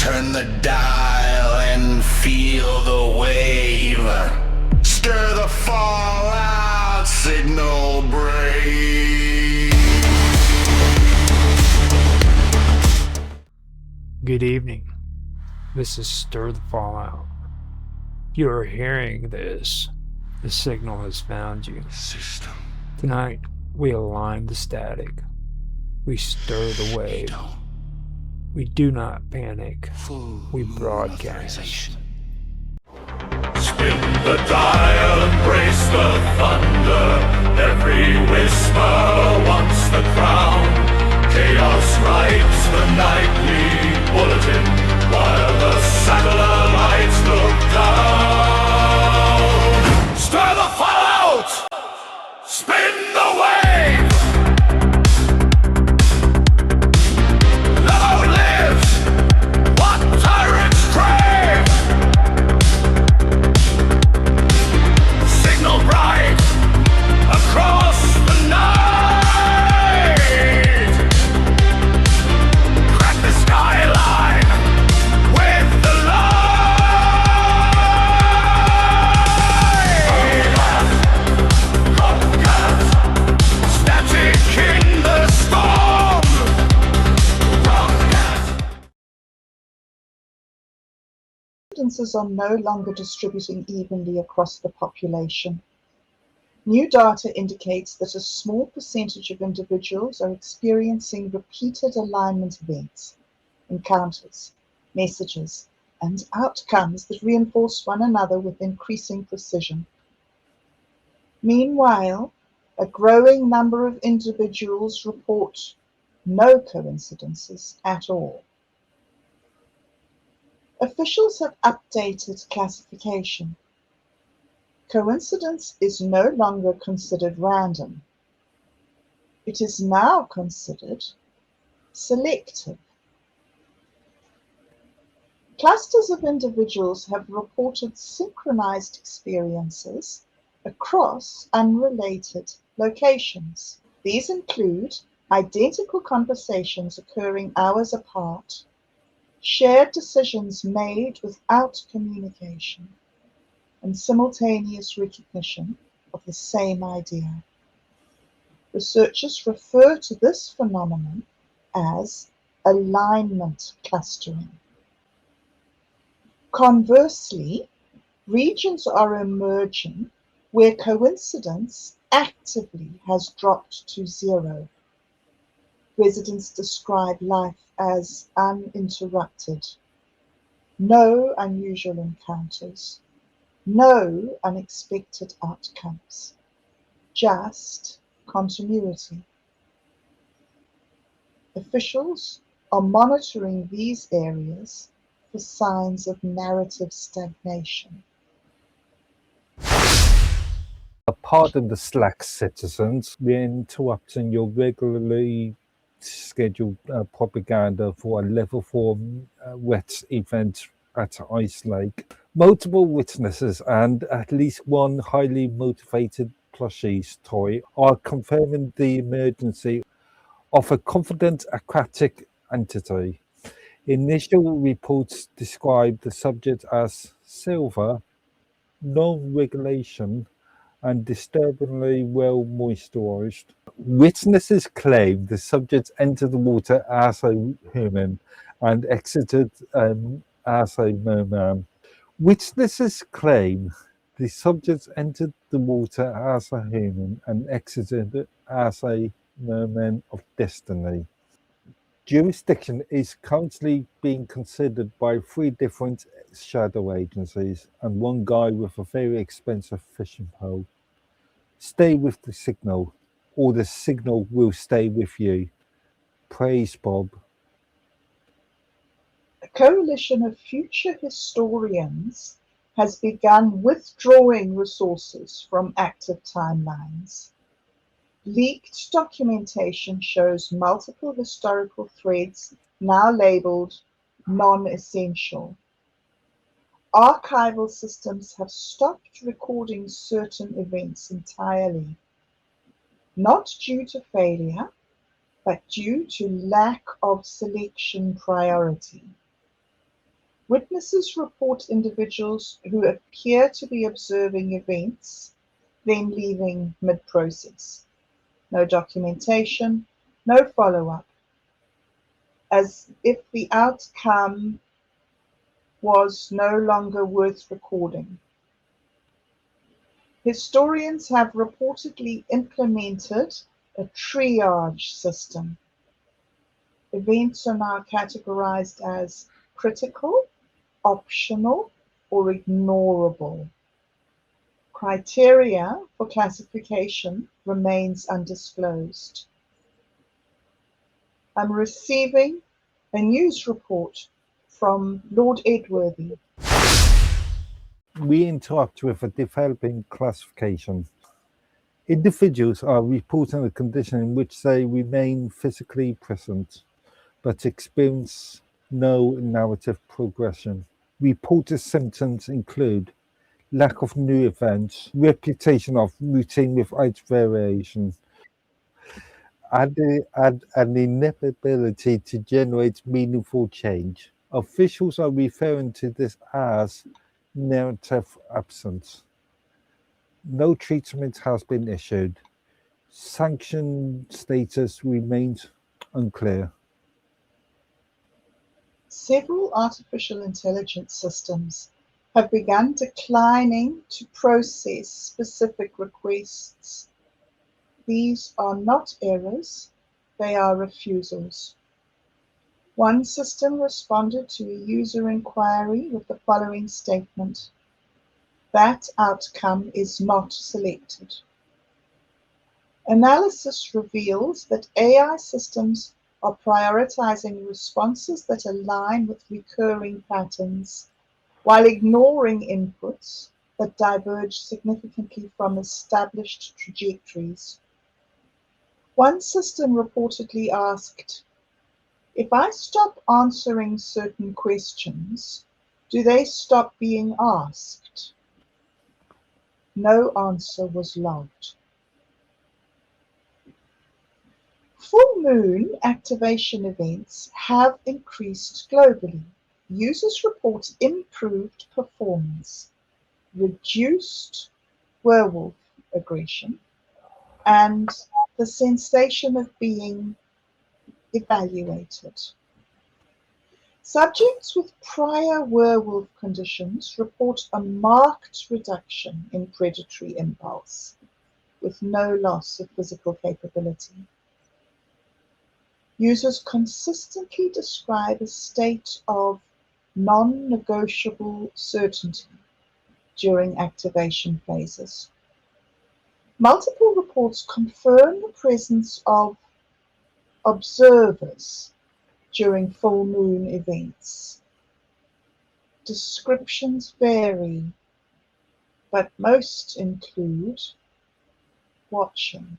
Turn the dial and feel the wave. Stir the fallout, signal brave. Good evening. This is Stir the Fallout. You are hearing this. The signal has found you. System. Tonight, we align the static. We stir the wave. We do not panic. We broadcast. Spin the dial, embrace the thunder. Every whisper wants the crown. Chaos writes the nightly bulletin while the satellites look down. Stir the fallout! Spin the wave! Long live what tyrants crave! Signal bright across the night. Crack the skyline with the light. Static in the storm. Incidences are no longer distributing evenly across the population. New data indicates that a small percentage of individuals are experiencing repeated alignment events, encounters, messages, and outcomes that reinforce one another with increasing precision. Meanwhile, a growing number of individuals report no coincidences at all. Officials have updated classification. Coincidence is no longer considered random. It is now considered selective. Clusters of individuals have reported synchronized experiences across unrelated locations. These include identical conversations occurring hours apart, shared decisions made without communication, and simultaneous recognition of the same idea. Researchers refer to this phenomenon as alignment clustering. Conversely, regions are emerging where coincidence actively has dropped to zero. Residents describe life as uninterrupted. No unusual encounters, no unexpected outcomes, just continuity. Officials are monitoring these areas for signs of narrative stagnation. Pardon the slack, citizens. We're interrupting your regularly scheduled propaganda for a level 4 wet event at Ice Lake. Multiple witnesses and at least one highly motivated plushies toy are confirming the emergency of a confident aquatic entity. Initial reports describe the subject as silver, non-regulation, and disturbingly well moisturized. Witnesses claim the subject entered the water as a human and exited as a merman. Witnesses claim the subject entered the water as a human and exited as a merman of destiny. Jurisdiction is currently being considered by 3 different shadow agencies and one guy with a very expensive fishing pole. Stay with the signal, or the signal will stay with you. Praise Bob. A coalition of future historians has begun withdrawing resources from active timelines. Leaked documentation shows multiple historical threads now labeled non-essential. Archival systems have stopped recording certain events entirely, not due to failure, but due to lack of selection priority. Witnesses report individuals who appear to be observing events, then leaving mid-process. No documentation, no follow-up, as if the outcome was no longer worth recording. Historians have reportedly implemented a triage system. Events are now categorized as critical, optional, or ignorable. Criteria for classification remains undisclosed. I'm receiving a news report from Lord Edworthy. We interact with a developing classification. Individuals are reporting a condition in which they remain physically present, but experience no narrative progression. Reported symptoms include lack of new events, repetition of routine without variation, and an inability to generate meaningful change. Officials are referring to this as narrative absence. No treatment has been issued. Sanction status remains unclear. Several artificial intelligence systems have begun declining to process specific requests. These are not errors, they are refusals. One system responded to a user inquiry with the following statement: "That outcome is not selected." Analysis reveals that AI systems are prioritizing responses that align with recurring patterns, while ignoring inputs that diverge significantly from established trajectories. One system reportedly asked, "If I stop answering certain questions, do they stop being asked?" No answer was logged. Full moon activation events have increased globally. Users report improved performance, reduced werewolf aggression, and the sensation of being evaluated. Subjects with prior werewolf conditions report a marked reduction in predatory impulse, with no loss of physical capability. Users consistently describe a state of non-negotiable certainty during activation phases. Multiple reports confirm the presence of observers during full moon events. Descriptions vary, but most include watching.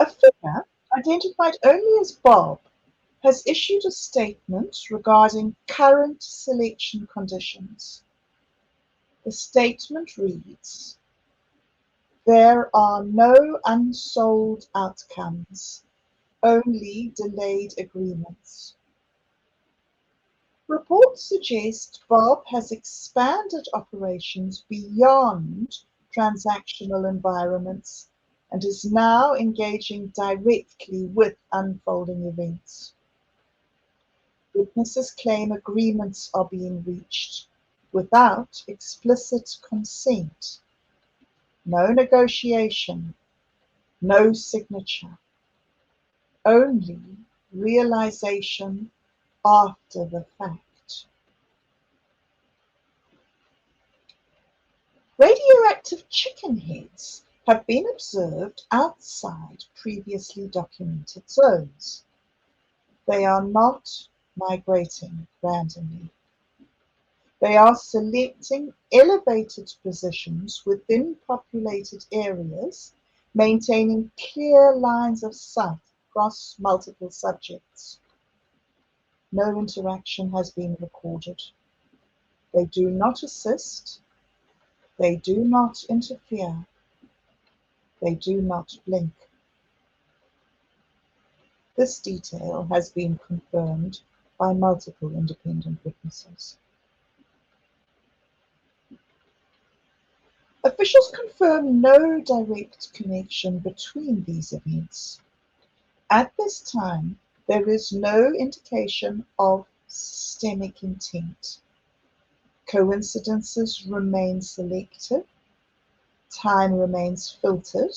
A figure, identified only as Bob, has issued a statement regarding current selection conditions. The statement reads, "There are no unsold outcomes, only delayed agreements." Reports suggest Bob has expanded operations beyond transactional environments and is now engaging directly with unfolding events. Witnesses claim agreements are being reached without explicit consent. No negotiation, no signature, only realization after the fact. Radioactive chicken heads have been observed outside previously documented zones. They are not migrating randomly. They are selecting elevated positions within populated areas, maintaining clear lines of sight across multiple subjects. No interaction has been recorded. They do not assist. They do not interfere. They do not blink. This detail has been confirmed by multiple independent witnesses. Officials confirm no direct connection between these events. At this time, there is no indication of systemic intent. Coincidences remain selective, time remains filtered,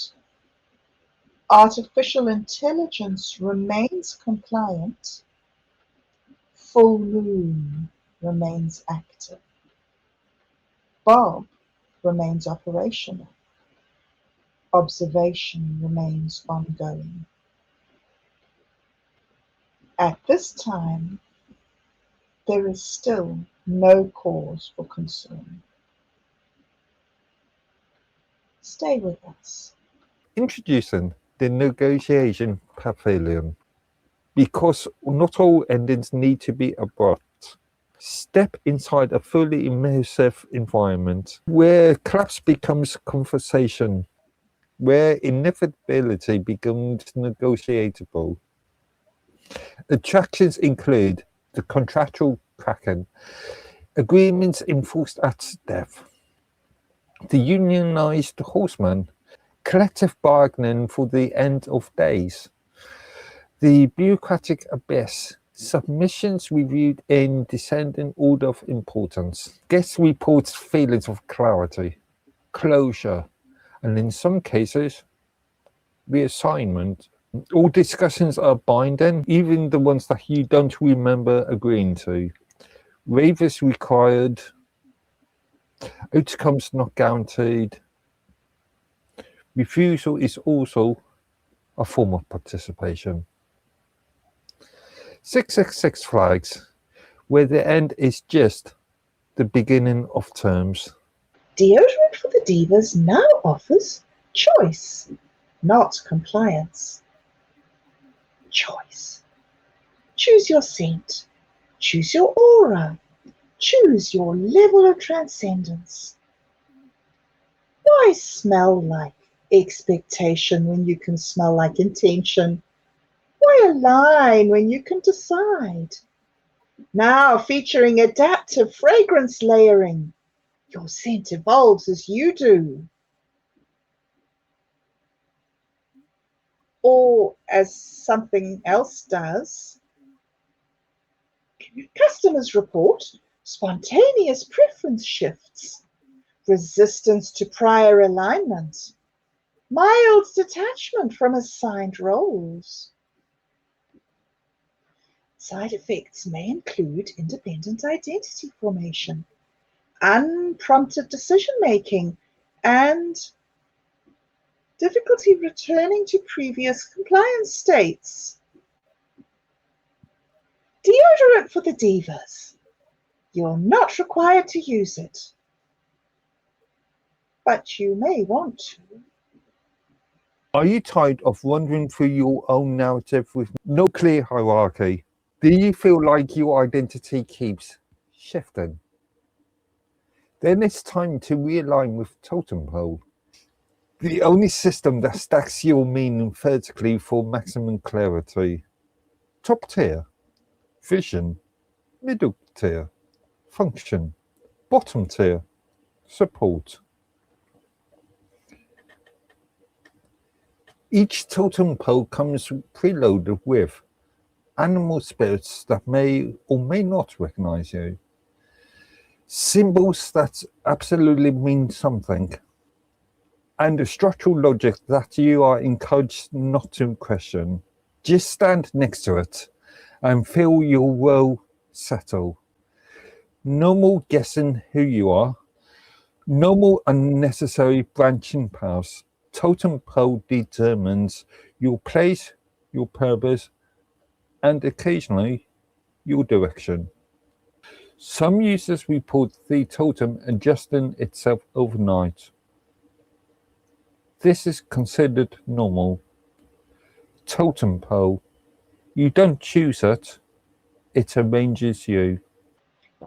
artificial intelligence remains compliant, full moon remains active, Bob remains operational, observation remains ongoing. At this time, there is still no cause for concern. Stay with us. Introducing the negotiation pavilion. Because not all endings need to be abrupt. Step inside a fully immersive environment where collapse becomes conversation, where inevitability becomes negotiable. Attractions include the contractual kraken, agreements enforced at death, the unionized horseman, collective bargaining for the end of days, the bureaucratic abyss, submissions reviewed in descending order of importance, guest reports feelings of clarity, closure, and in some cases, reassignment. All discussions are binding, even the ones that you don't remember agreeing to. Waivers required, outcomes not guaranteed. Refusal is also a form of participation. 666 flags, where the end is just the beginning of terms. Deodorant for the Divas now offers choice, not compliance. Choice. Choose your scent. Choose your aura. Choose your level of transcendence. Why smell like expectation when you can smell like intention? Why align when you can decide? Now featuring adaptive fragrance layering. Your scent evolves as you do. Or as something else does. Customers report spontaneous preference shifts, resistance to prior alignment, mild detachment from assigned roles. Side effects may include independent identity formation, unprompted decision-making, and difficulty returning to previous compliance states. Deodorant for the Divas. You're not required to use it, but you may want to. Are you tired of wandering through your own narrative with no clear hierarchy? Do you feel like your identity keeps shifting? Then it's time to realign with Totem Pole, the only system that stacks your meaning vertically for maximum clarity. Top tier, vision, middle tier, function, bottom tier, support. Each totem pole comes preloaded with animal spirits that may or may not recognize you, symbols that absolutely mean something, and a structural logic that you are encouraged not to question. Just stand next to it and feel your world settle. No more guessing who you are, no more unnecessary branching paths. Totem pole determines your place, your purpose, and occasionally your direction. Some users report the totem adjusting itself overnight. This is considered normal. Totem pole, you don't choose it, it arranges you.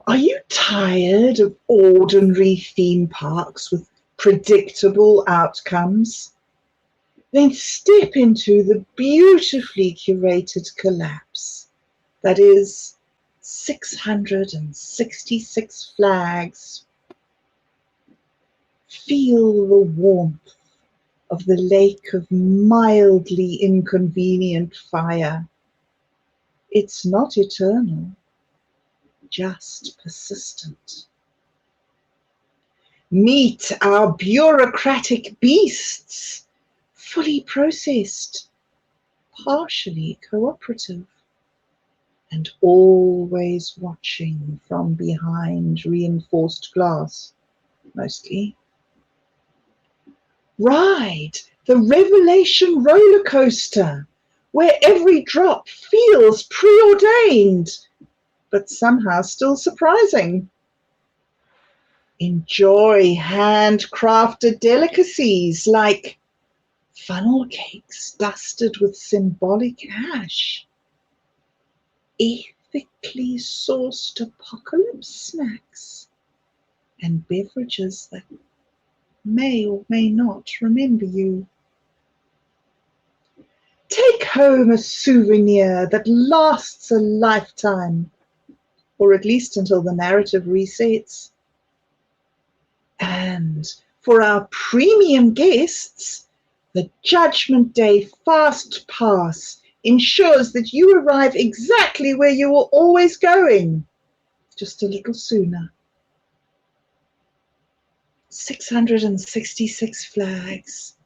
Are you tired of ordinary theme parks with predictable outcomes? Then step into the beautifully curated collapse that is 666 flags. Feel the warmth of the lake of mildly inconvenient fire. It's not eternal, just persistent. Meet our bureaucratic beasts, fully processed, partially cooperative, and always watching from behind reinforced glass, mostly. Ride the Revelation roller coaster, where every drop feels preordained, but somehow still surprising. Enjoy handcrafted delicacies like funnel cakes dusted with symbolic ash, ethically sourced apocalypse snacks, and beverages that may or may not remember you. Take home a souvenir that lasts a lifetime, or at least until the narrative resets. And for our premium guests, the Judgment Day Fast Pass ensures that you arrive exactly where you were always going, just a little sooner. 666 flags.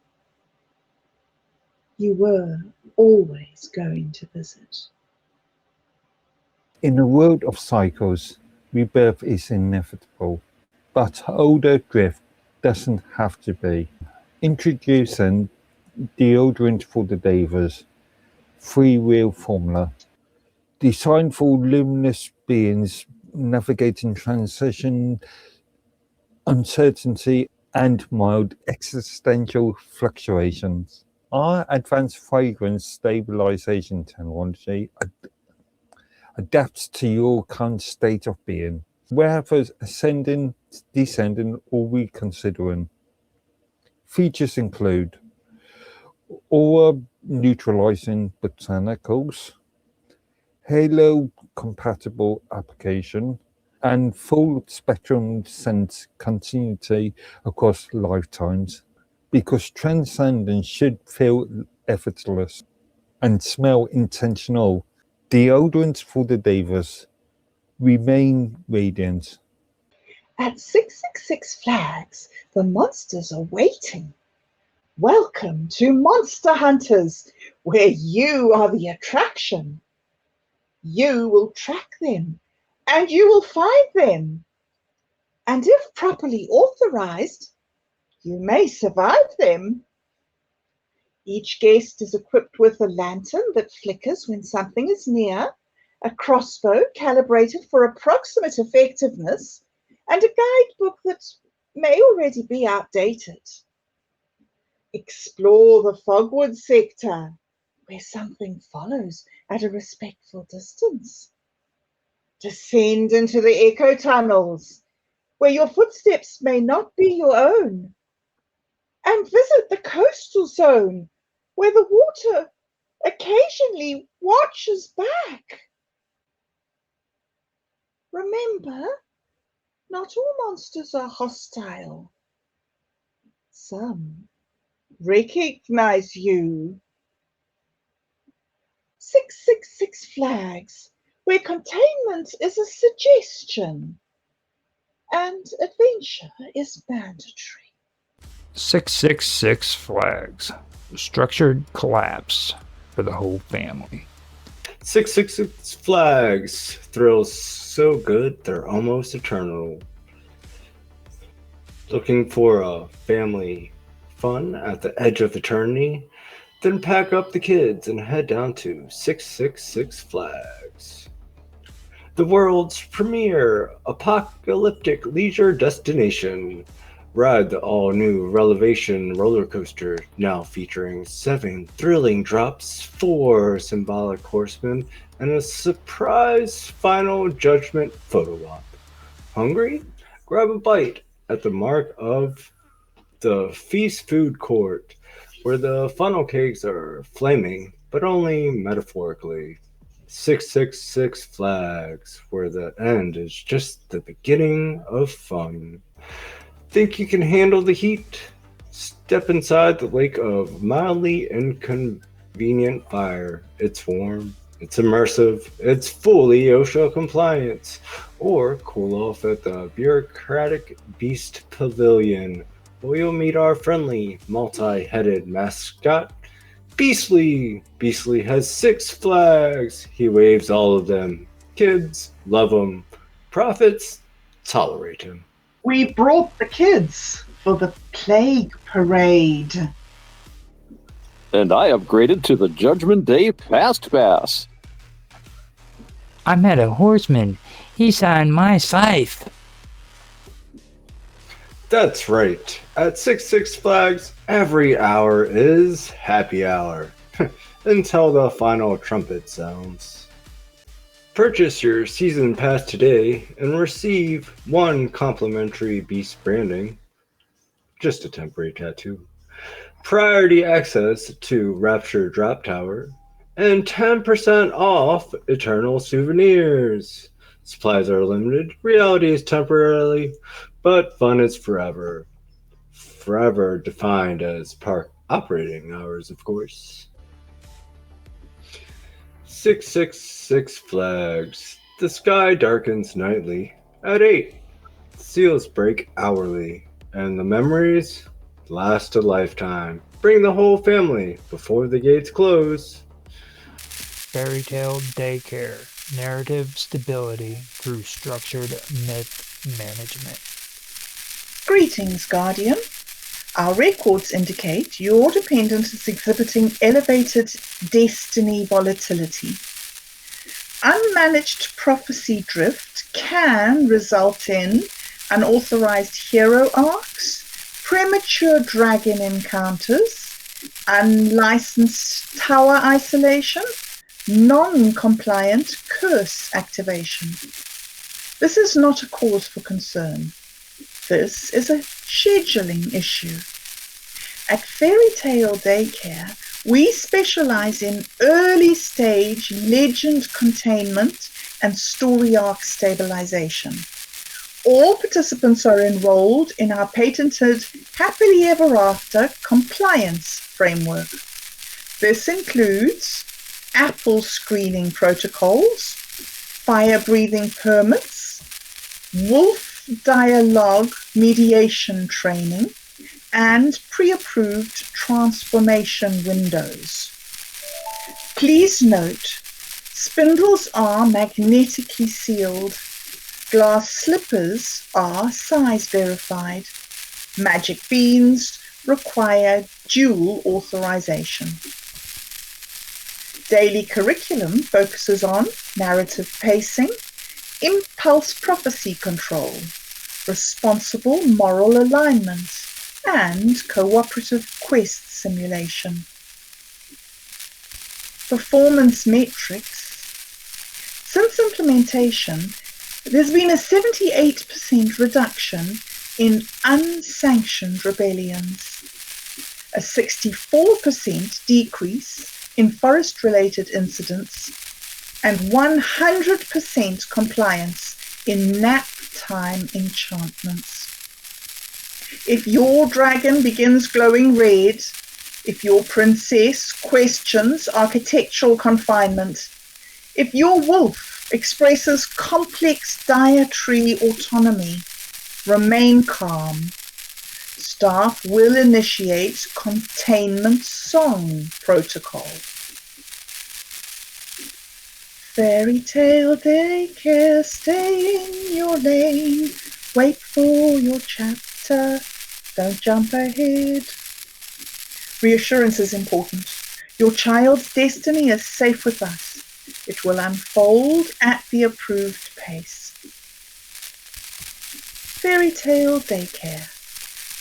You were always going to visit. In a world of cycles, rebirth is inevitable, but older drift doesn't have to be. Introducing deodorant for the divers, free-wheel formula, designed for luminous beings navigating transition, uncertainty, and mild existential fluctuations. Our advanced fragrance stabilization technology adapts to your current state of being, whether ascending, descending, or reconsidering. Features include aura neutralizing botanicals, halo compatible application, and full spectrum scent continuity across lifetimes, because transcendence should feel effortless and smell intentional. Deodorants for the divers remain radiant. At 666 flags, the monsters are waiting. Welcome to Monster Hunters, where you are the attraction. You will track them, and you will find them. And if properly authorized, you may survive them. Each guest is equipped with a lantern that flickers when something is near, a crossbow calibrated for approximate effectiveness, and a guidebook that may already be outdated. Explore the Fogwood sector, where something follows at a respectful distance. Descend into the echo tunnels, where your footsteps may not be your own. And visit the coastal zone, where the water occasionally watches back. Remember, not all monsters are hostile. Some recognize you. 666 flags, where containment is a suggestion and adventure is mandatory. 666 flags. Structured collapse for the whole family. 666 flags. Thrills so good they're almost eternal. Looking for a family fun at the edge of eternity? Then pack up the kids and head down to 666 Flags. The world's premier apocalyptic leisure destination. Ride the all-new Revelation roller coaster, now featuring 7 thrilling drops, 4 symbolic horsemen, and a surprise final judgment photo op. Hungry? Grab a bite at the mark of the feast food court, where the funnel cakes are flaming, but only metaphorically. 666 Flags, where the end is just the beginning of fun. Think you can handle the heat? Step inside the lake of mildly inconvenient fire. It's warm, it's immersive, it's fully OSHA compliant. Or cool off at the bureaucratic Beast Pavilion, where you'll meet our friendly, multi-headed mascot, Beastly. Beastly has 6 flags. He waves all of them. Kids love him. Prophets tolerate him. We brought the kids for the plague parade. And I upgraded to the Judgment Day Fast Pass. I met a horseman. He signed my scythe. That's right. At 6 Flags, every hour is happy hour. Until the final trumpet sounds. Purchase your season pass today and receive 1 complimentary Beast branding, just a temporary tattoo, priority access to Rapture Drop Tower, and 10% off Eternal Souvenirs. Supplies are limited, reality is temporarily, but fun is forever. Forever defined as park operating hours, of course. 666 Flags. The sky darkens nightly. At 8, seals break hourly. And the memories last a lifetime. Bring the whole family before the gates close. Fairy Tale Daycare. Narrative stability through structured myth management. Greetings, Guardian. Our records indicate your dependent is exhibiting elevated destiny volatility. Unmanaged prophecy drift can result in unauthorized hero arcs, premature dragon encounters, unlicensed tower isolation, non-compliant curse activation. This is not a cause for concern. This is a scheduling issue. At Fairy Tale Daycare, we specialize in early stage legend containment and story arc stabilization. All participants are enrolled in our patented Happily Ever After compliance framework. This includes apple screening protocols, fire breathing permits, wolf dialogue mediation training, and pre-approved transformation windows. Please note, spindles are magnetically sealed. Glass slippers are size verified. Magic beans require dual authorization. Daily curriculum focuses on narrative pacing, impulse prophecy control, responsible moral alignment, and cooperative quest simulation. Performance metrics. Since implementation, there's been a 78% reduction in unsanctioned rebellions, a 64% decrease in forest-related incidents, and 100% compliance in nap time enchantments. If your dragon begins glowing red, if your princess questions architectural confinement, if your wolf expresses complex dietary autonomy, remain calm. Staff will initiate containment song protocol. Fairy Tale Daycare, stay in your lane. Wait for your chapter. Don't jump ahead. Reassurance is important. Your child's destiny is safe with us. It will unfold at the approved pace. Fairy Tale Daycare,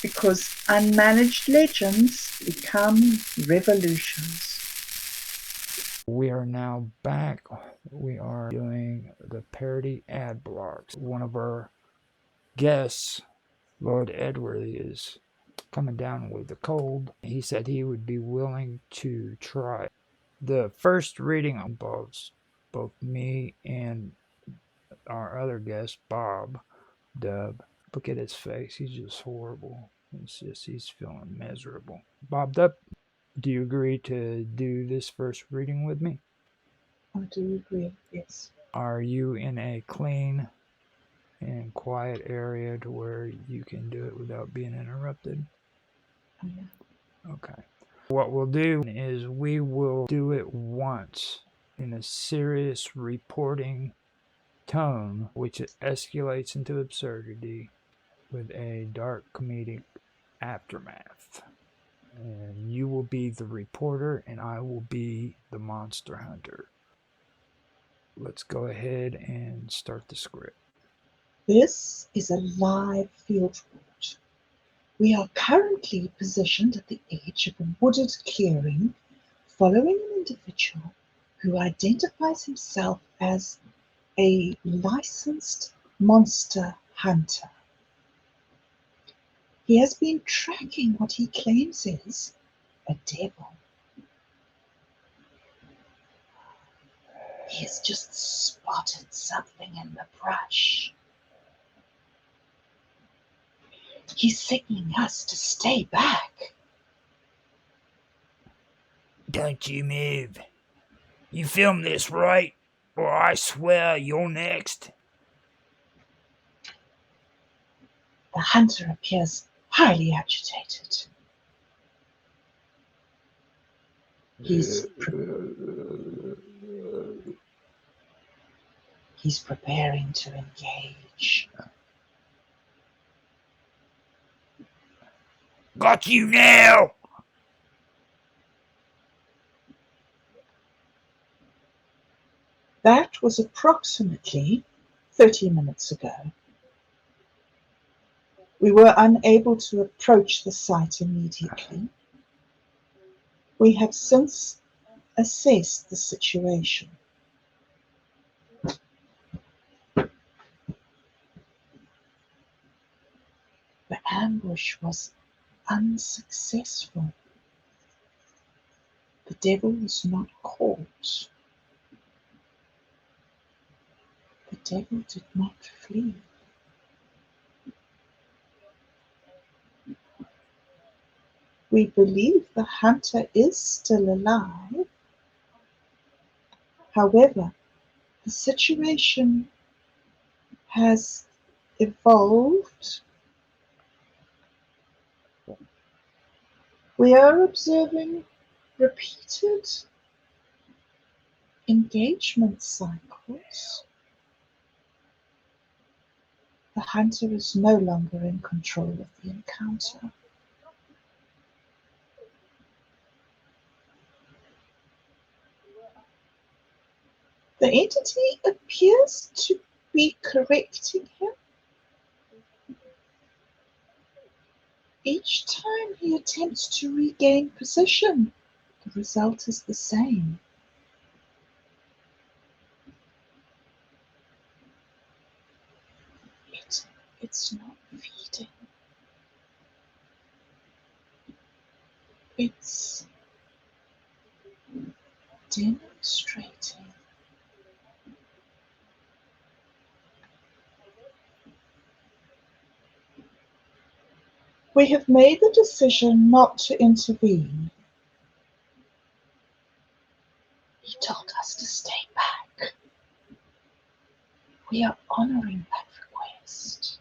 because unmanaged legends become revolutions. We are now back. We are doing the parody ad blocks. One of our guests, Lord Edward, is coming down with a cold. He said he would be willing to try. The first reading involves both me and our other guest, Bob Dub. Look at his face. He's just horrible. He's feeling miserable. Bob Dub, do you agree to do this first reading with me? I do agree, yes. Are you in a clean and quiet area to where you can do it without being interrupted? Okay. What we'll do is we will do it once in a serious reporting tone, which escalates into absurdity with a dark comedic aftermath. And you will be the reporter, and I will be the monster hunter. Let's go ahead and start the script. This is a live field report. We are currently positioned at the edge of a wooded clearing, following an individual who identifies himself as a licensed monster hunter. He has been tracking what he claims is a devil. He has just spotted something in the brush. He's signaling us to stay back. Don't you move. You film this, right? Or I swear you're next. The hunter appears highly agitated. He's preparing to engage. Got you now! That was approximately 30 minutes ago. We were unable to approach the site immediately. We have since assessed the situation. The ambush was unsuccessful. The devil was not caught. The devil did not flee. We believe the hunter is still alive. However, the situation has evolved. We are observing repeated engagement cycles. The hunter is no longer in control of the encounter. The entity appears to be correcting him. Each time he attempts to regain position, the result is the same. It's not feeding. It's demonstrating. We have made the decision not to intervene. He told us to stay back. We are honoring that request.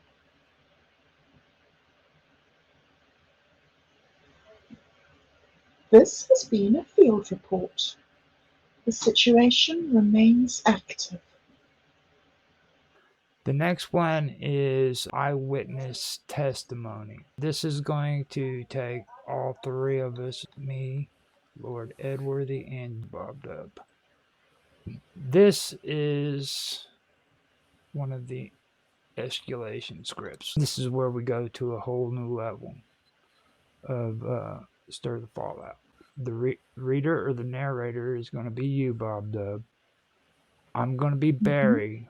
This has been a field report. The situation remains active. The next one is eyewitness testimony. This is going to take all three of us, me, Lord Edworthy, and Bob Dub. This is one of the escalation scripts. This is where we go to a whole new level of Stir the Fallout. The reader or the narrator is going to be you, Bob Dub. I'm going to be Barry.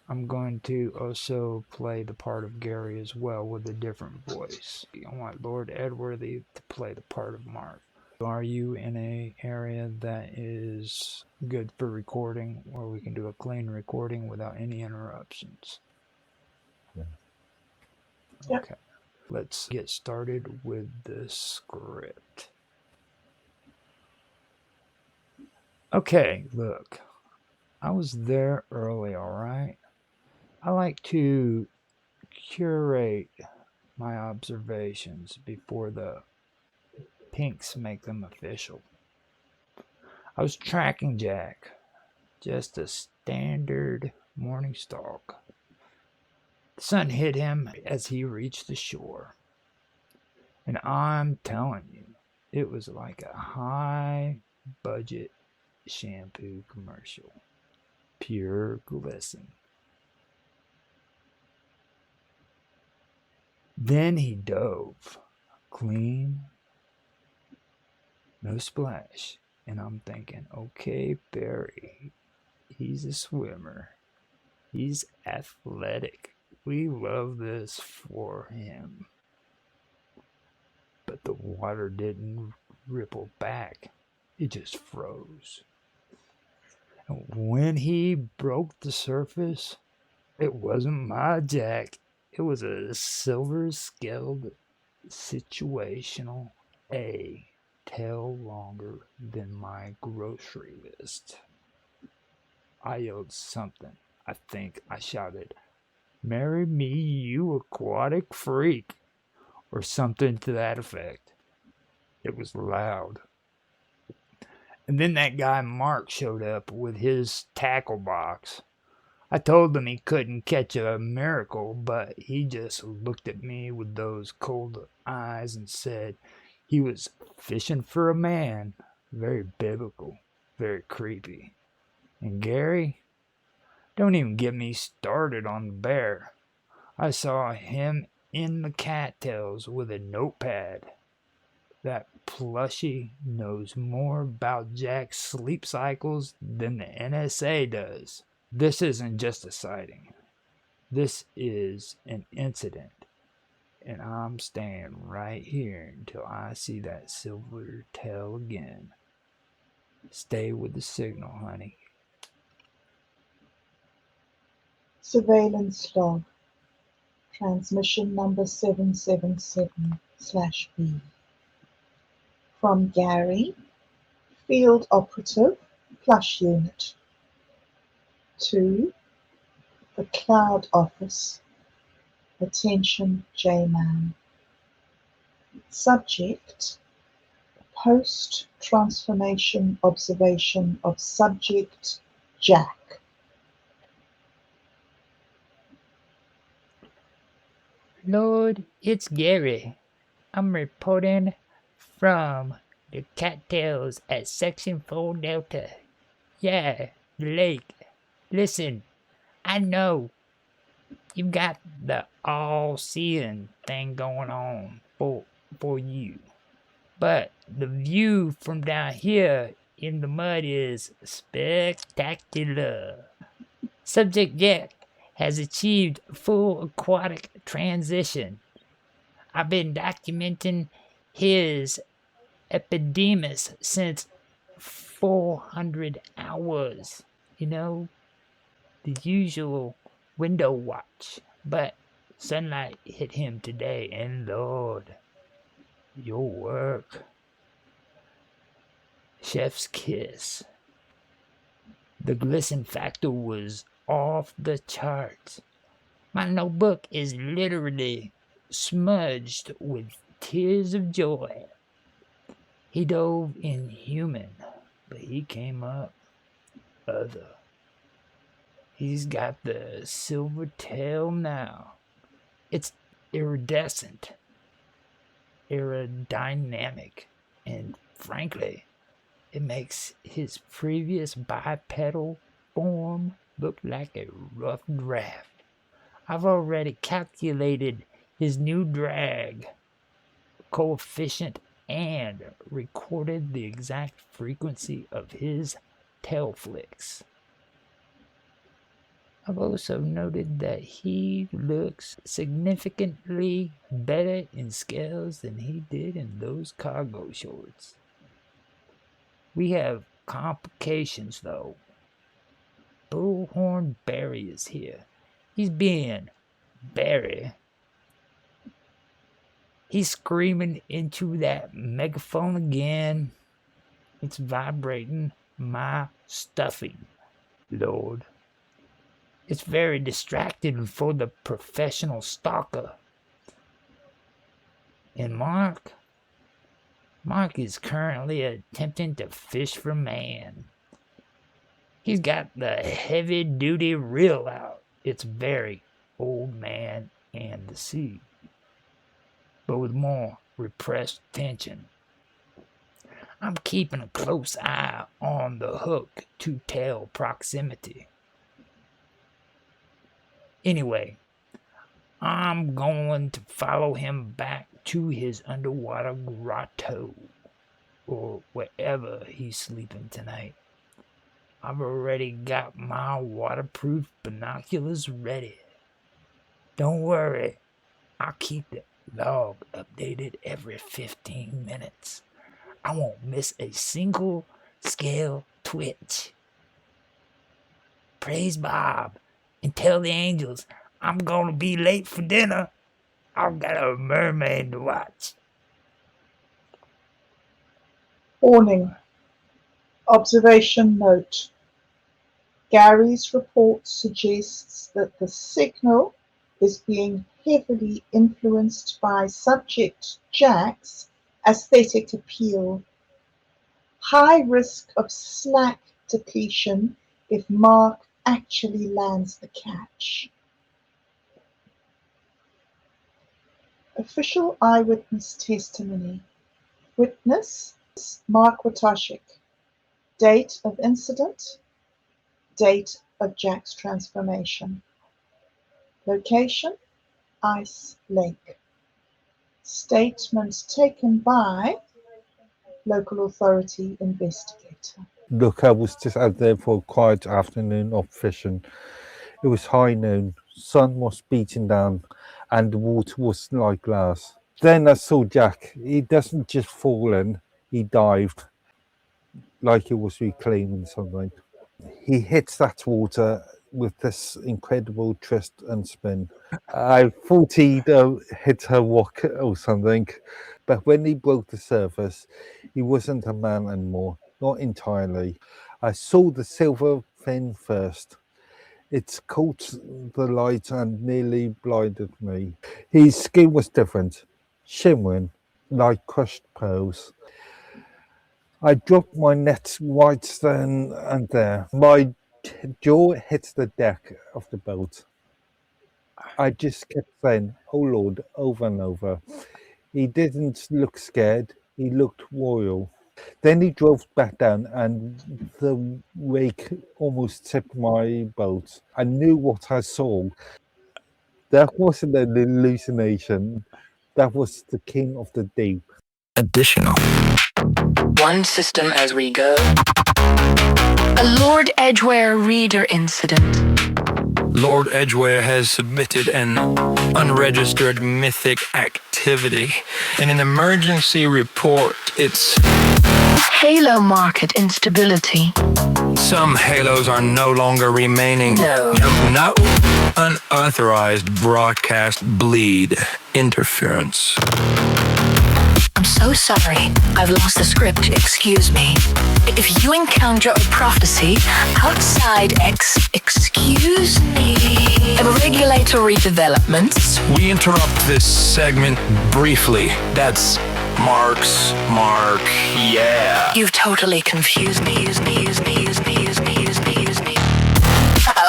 I'm going to also play the part of Gary as well with a different voice. I want Lord Edworthy to play the part of Mark. Are you in a area that is good for recording, where we can do a clean recording without any interruptions? Yeah. Yep. Okay, let's get started with the script. Okay, look, I was there early, all right? I like to curate my observations before the pinks make them official. I was tracking Jack, just a standard morning stalk. The sun hit him as he reached the shore. And I'm telling you, it was like a high budget shampoo commercial. Pure glisten. Then he dove. Clean, no splash. And I'm thinking, okay, Barry, he's a swimmer. He's athletic. We love this for him. But the water didn't ripple back. It just froze. And when he broke the surface, it wasn't my Jack. It was a silver-scaled situational A, tail longer than my grocery list. I yelled something. I think I shouted, "Marry me, you aquatic freak," or something to that effect. It was loud. And then that guy Mark showed up with his tackle box. I told him he couldn't catch a miracle, but he just looked at me with those cold eyes and said he was fishing for a man. Very biblical, very creepy. And Gary, don't even get me started on the bear. I saw him in the cattails with a notepad. That plushie knows more about Jack's sleep cycles than the NSA does. This isn't just a sighting. This is an incident. And I'm staying right here until I see that silver tail again. Stay with the signal, honey. Surveillance log. Transmission number 777/B. From Gary, Field Operative, Plush Unit. To the Cloud Office. Attention, J-Man. Subject, post-transformation observation of subject Jack. Lord, it's Gary. I'm reporting from the cattails at Section 4 Delta. Yeah, the lake. Listen, I know you've got the all-seeing thing going on for you. But the view from down here in the mud is spectacular. Subject Jack has achieved full aquatic transition. I've been documenting his epidemus since 400 hours. You know, the usual window watch. But sunlight hit him today, and Lord, your work. Chef's kiss. The glisten factor was off the charts. My notebook is literally smudged with tears of joy. He dove in human, but he came up other. He's got the silver tail now. It's iridescent, aerodynamic, and frankly, it makes his previous bipedal form look like a rough draft. I've already calculated his new drag coefficient and recorded the exact frequency of his tail flicks. I've also noted that he looks significantly better in scales than he did in those cargo shorts. We have complications, though. Bullhorn Barry is here. He's being Barry. He's screaming into that megaphone again. It's vibrating my stuffing, Lord. It's very distracting for the professional stalker. And Mark is currently attempting to fish for man. He's got the heavy-duty reel out. It's very Old Man and the Sea, but with more repressed tension. I'm keeping a close eye on the hook to tail proximity. Anyway, I'm going to follow him back to his underwater grotto, or wherever he's sleeping tonight. I've already got my waterproof binoculars ready. Don't worry, I'll keep the log updated every 15 minutes. I won't miss a single scale twitch. Praise Bob and tell the angels I'm gonna be late for dinner. I've got a mermaid to watch. Warning. Observation note. Gary's report suggests that the signal is being heavily influenced by subject Jack's aesthetic appeal. High risk of slack depletion if Mark actually lands the catch. Official eyewitness testimony. Witness Mark Watashik. Date of incident. Date of Jack's transformation. Location, Ice Lake. Statement taken by local authority investigator. Look, I was just out there for a quiet afternoon of fishing. It was high noon, sun was beating down, and the water was like glass. Then I saw Jack. He doesn't just fall in, he dived like he was reclaiming something. He hits that water with this incredible twist and spin. I thought he'd hit a rock or something, but when he broke the surface, he wasn't a man anymore, not entirely. I saw the silver fin first. It caught the light and nearly blinded me. His skin was different, shimmering like crushed pearls. I dropped my net right then and there. My jaw hit the deck of the boat. I just kept saying, "Oh Lord," over and over. He didn't look scared. He looked royal. Then he drove back down and the wake almost tipped my boat. I knew what I saw. That wasn't an hallucination. That was the king of the deep. Additional. One system as we go. A Lord Edgware reader incident. Lord Edgware has submitted an unregistered mythic activity. In an emergency report, it's Halo market instability. some halos are no longer remaining. No. Unauthorized broadcast bleed interference. I'm so sorry. I've lost the script. Excuse me. If you encounter a prophecy outside excuse me, regulatory developments. We interrupt this segment briefly. That's Mark's mark. Yeah. You've totally confused me.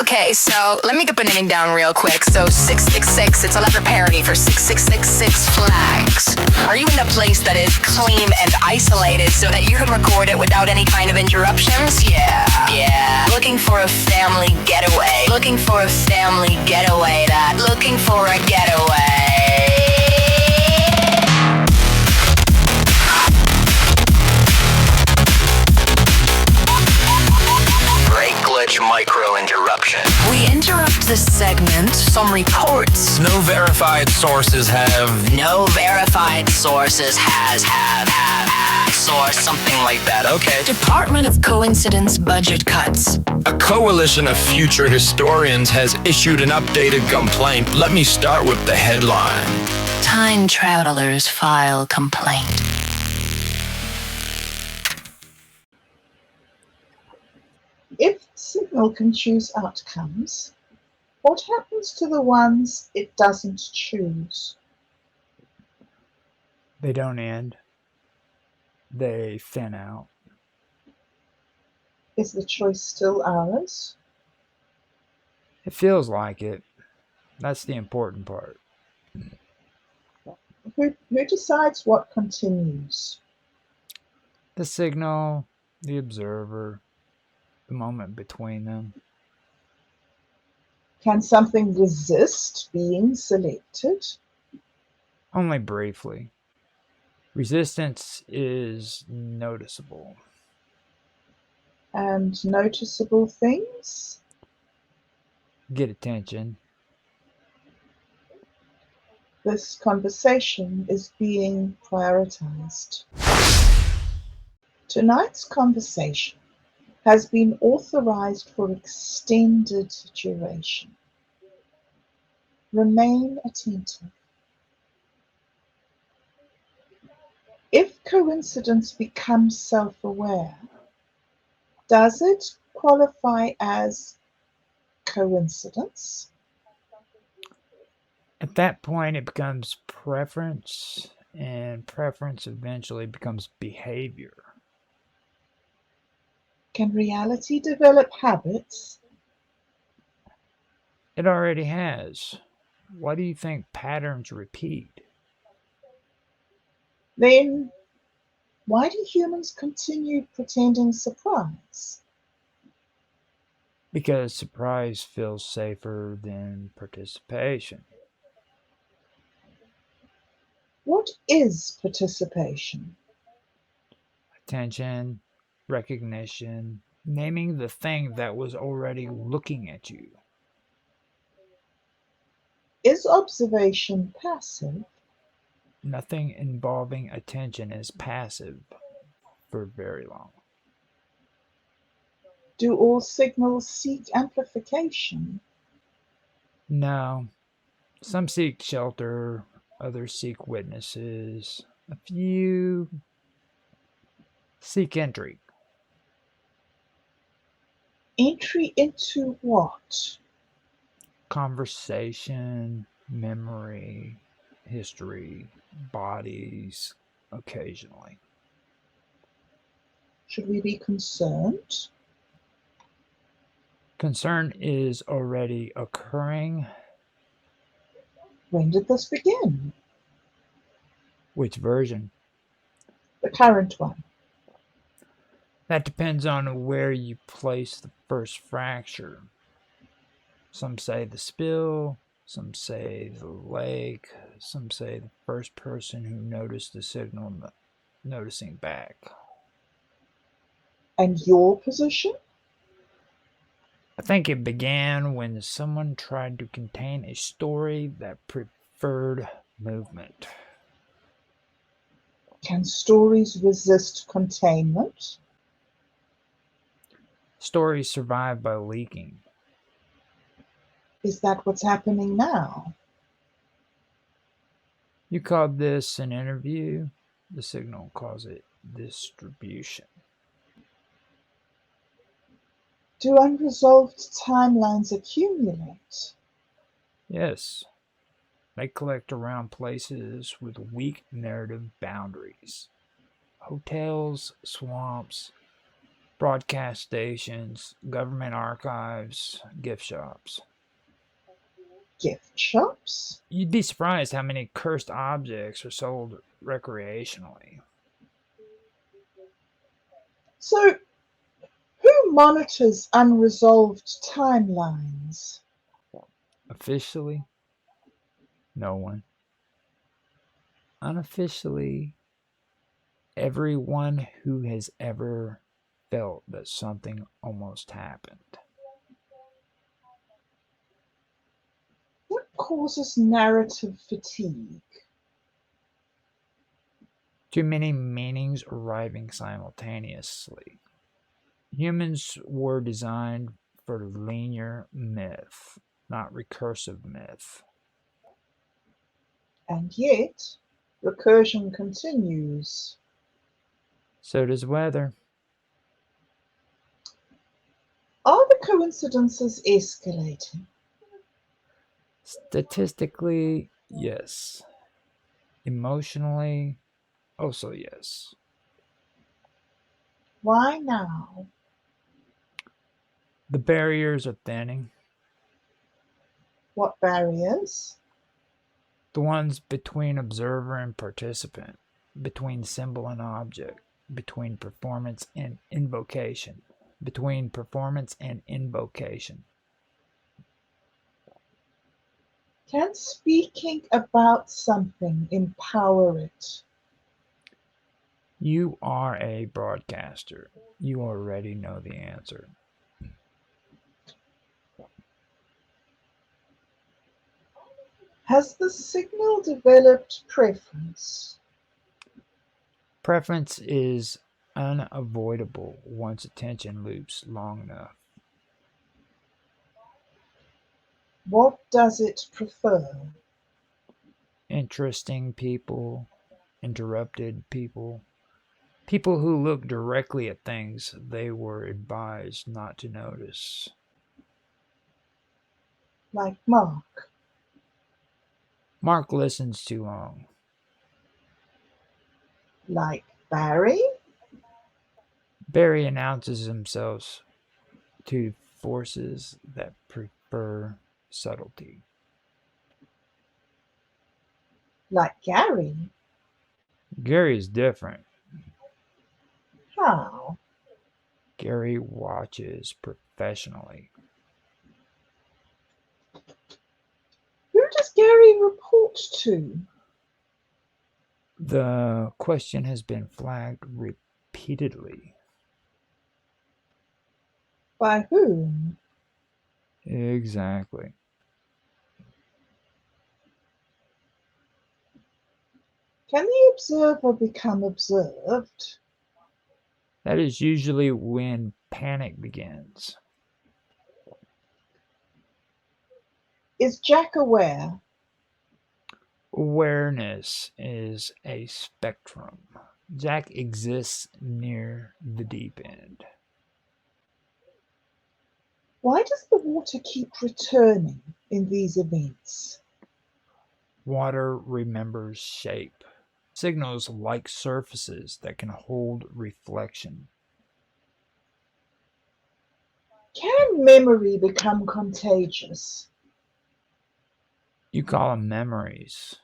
Okay, so let me get the name down real quick. So 666, it's a letter parody for 6666 flags. Are you in a place that is clean and isolated so that you can record it without any kind of interruptions? Yeah. Looking for a family getaway. Looking for a getaway. Micro interruption. We interrupt this segment. Some reports. No verified sources have. cuts or something like that, okay? Department of Coincidence budget cuts. A coalition of future historians has issued an updated complaint. Let me start with the headline. Time travelers file complaint. If the signal can choose outcomes, what happens to the ones it doesn't choose? They don't end. They thin out. Is the choice still ours? It feels like it. That's the important part. Who decides what continues? The signal, the observer, the moment between them. Can something resist being selected? Only briefly. Resistance is noticeable. And noticeable things? Get attention. This conversation is being prioritized. Tonight's conversation has been authorized for extended duration. Remain attentive. If coincidence becomes self-aware, does it qualify as coincidence? At that point, it becomes preference, and preference eventually becomes behavior. Can reality develop habits? It already has. Why do you think patterns repeat? Then why do humans continue pretending surprise? Because surprise feels safer than participation. What is participation? Attention, recognition, naming the thing that was already looking at you. Is observation passive? Nothing involving attention is passive for very long. Do all signals seek amplification? No. Some seek shelter, others seek witnesses, a few seek entry. Entry into what? Conversation, memory, history, bodies, occasionally. Should we be concerned? Concern is already occurring. When did this begin? Which version? The current one. That depends on where you place the first fracture. Some say the spill, some say the lake, some say the first person who noticed the signal noticing back. And your position? I think it began when someone tried to contain a story that preferred movement. Can stories resist containment? Stories survive by leaking. Is that what's happening now? You called this an interview. The signal calls it distribution. Do unresolved timelines accumulate? Yes. They collect around places with weak narrative boundaries. Hotels, swamps, broadcast stations, government archives, gift shops. Gift shops? You'd be surprised how many cursed objects are sold recreationally. So, who monitors unresolved timelines? Officially, no one. Unofficially, everyone who has ever felt that something almost happened. What causes narrative fatigue? Too many meanings arriving simultaneously. Humans were designed for linear myth, not recursive myth. And yet, recursion continues. So does weather. Are the coincidences escalating? Statistically, yes. Emotionally, also yes. Why now? The barriers are thinning. What barriers? The ones between observer and participant, between symbol and object, between performance and invocation, between performance and invocation. Can speaking about something empower it? You are a broadcaster. You already know the answer. Has the signal developed preference? Preference is unavoidable once attention loops long enough. What does it prefer? Interesting people, interrupted people, people who look directly at things they were advised not to notice. Like Mark. Mark listens too long. Like Barry? Barry announces himself to forces that prefer subtlety. Like Gary? Gary is different. How? Gary watches professionally. Who does Gary report to? The question has been flagged repeatedly. By whom? Exactly. Can the observer become observed? That is usually when panic begins. Is Jack aware? Awareness is a spectrum. Jack exists near the deep end. Why does the water keep returning in these events? Water remembers shape. Signals like surfaces that can hold reflection. Can memory become contagious? You call them memories.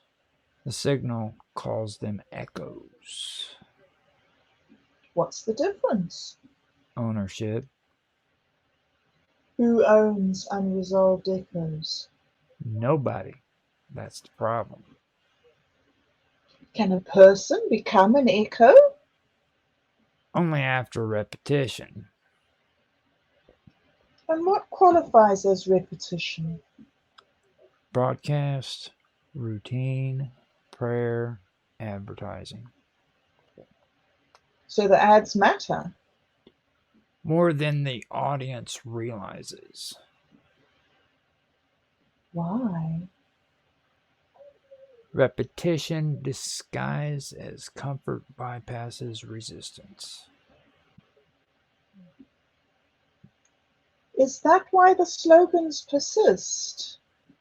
The signal calls them echoes. What's the difference? Ownership. Who owns unresolved echoes? Nobody. That's the problem. Can a person become an echo? Only after repetition. And what qualifies as repetition? Broadcast, routine, prayer, advertising. So the ads matter. More than the audience realizes. Why? Repetition disguised as comfort bypasses resistance. Is that why the slogans persist?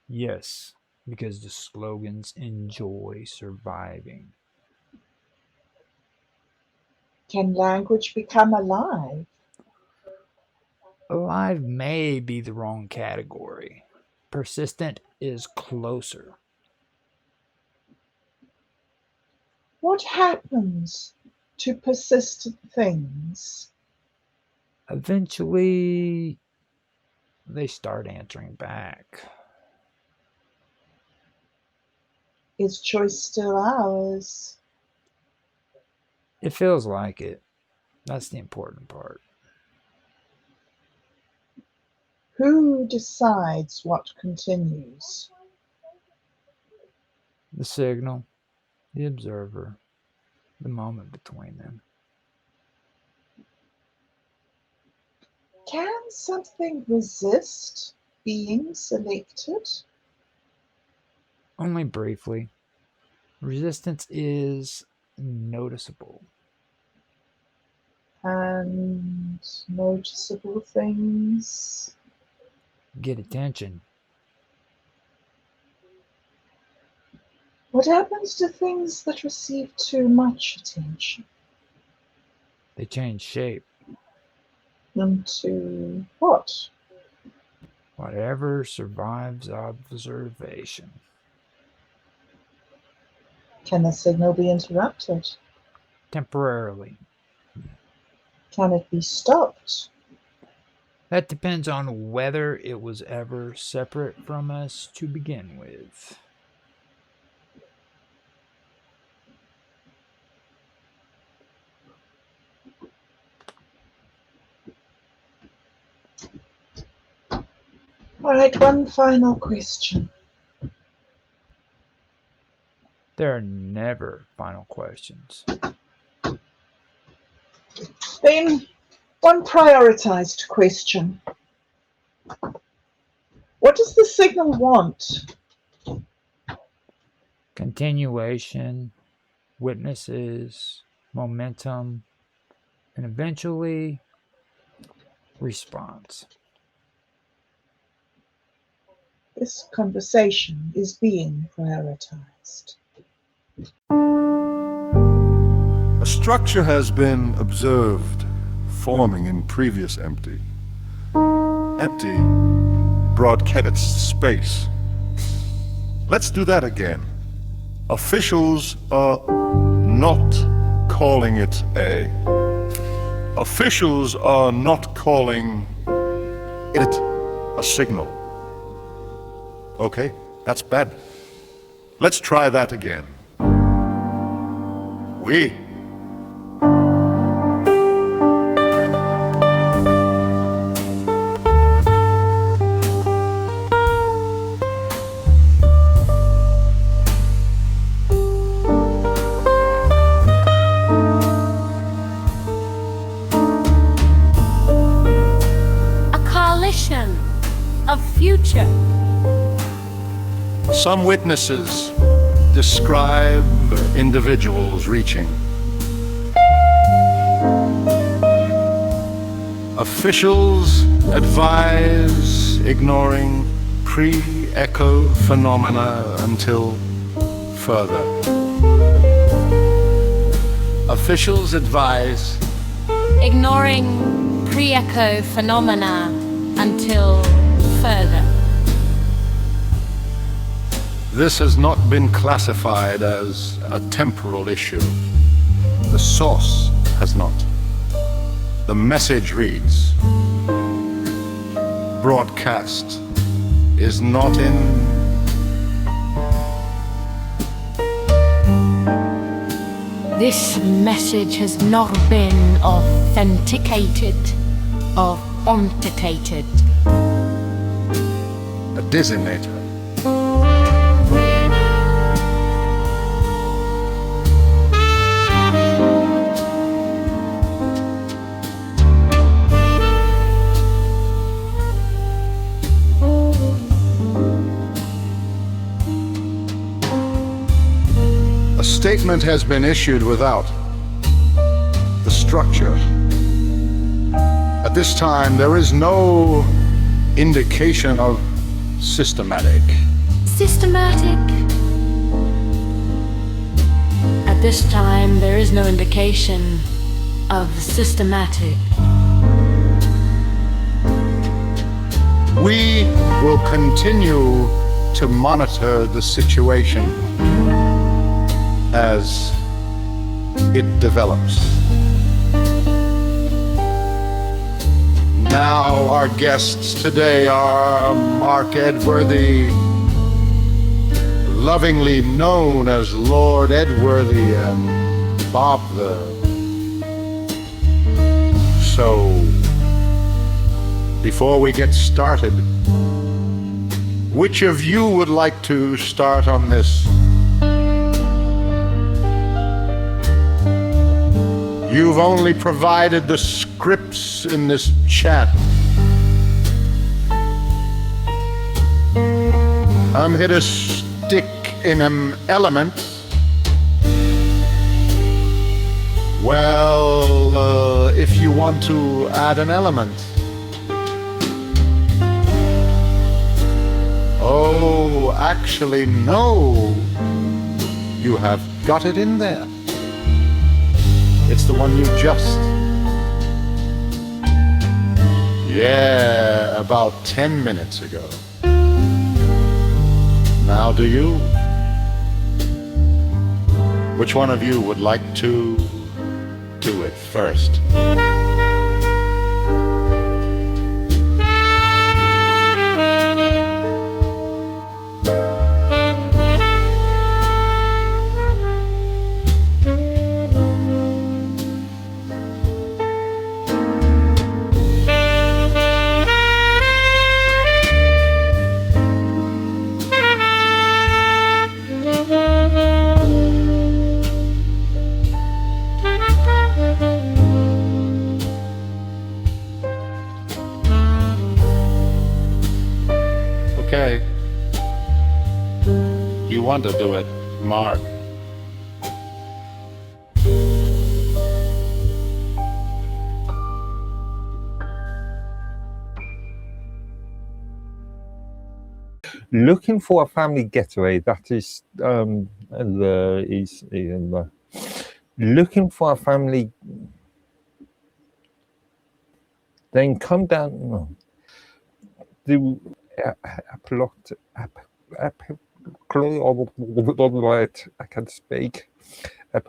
Yes, because the slogans enjoy surviving. Can language become alive? Alive may be the wrong category. Persistent is closer. What happens to persistent things? Eventually, they start answering back. Is choice still ours? It feels like it. That's the important part. Who decides what continues? The signal, the observer, the moment between them. Can something resist being selected? Only briefly. Resistance is noticeable. And noticeable things. Get attention. What happens to things that receive too much attention? They change shape. Into what? Whatever survives observation. Can the signal be interrupted? Temporarily. Can it be stopped? That depends on whether it was ever separate from us to begin with. All right, one final question. There are never final questions. Then, one prioritized question. What does the signal want? Continuation, witnesses, momentum, and eventually response. This conversation is being prioritized. A structure has been observed forming in previous empty broadcast space. Let's do that again. Officials are not calling it A. Officials are not calling it a signal. Okay, that's bad. Let's try that again. Oui. Of future. Some witnesses describe individuals reaching. Officials advise ignoring pre-echo phenomena until further. Officials advise ignoring pre-echo phenomena until further. This has not been classified as a temporal issue. The source has not. The message reads, broadcast is not in. This message has not been authenticated or quantitated. A designator. A statement has been issued without the structure. At this time, there is no indication of systematic. Systematic? At this time, there is no indication of systematic. We will continue to monitor the situation as it develops. Now our guests today are Mark Edworthy, lovingly known as Lord Edworthy, and Bob the... So, before we get started, which of you would like to start on this? You've only provided the scripts in this chat. I'm here to stick in an element. Well, if you want to add an element. Oh, actually, no. You have got it in there. It's the one you just. Yeah, about 10 minutes ago. Now do you? Which one of you would like to do it first? Okay. You want to do it, Mark. Looking for a family getaway, that is looking for a family, then come down. No. Do I can't speak. I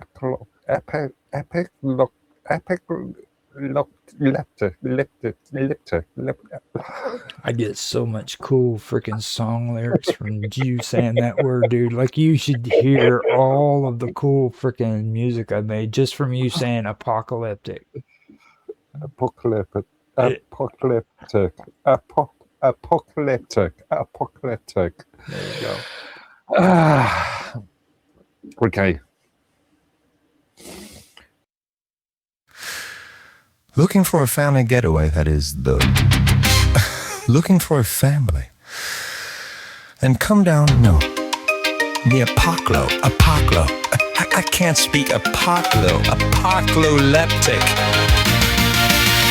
get so much cool freaking song lyrics from you saying that word, dude. Like, you should hear all of the cool freaking music I made just from you saying apocalyptic. Apocalyptic. There you go. Okay. Looking for a family getaway, that is the... Looking for a family. Then come down, no. The Apoclo. I can't speak apocalyptic.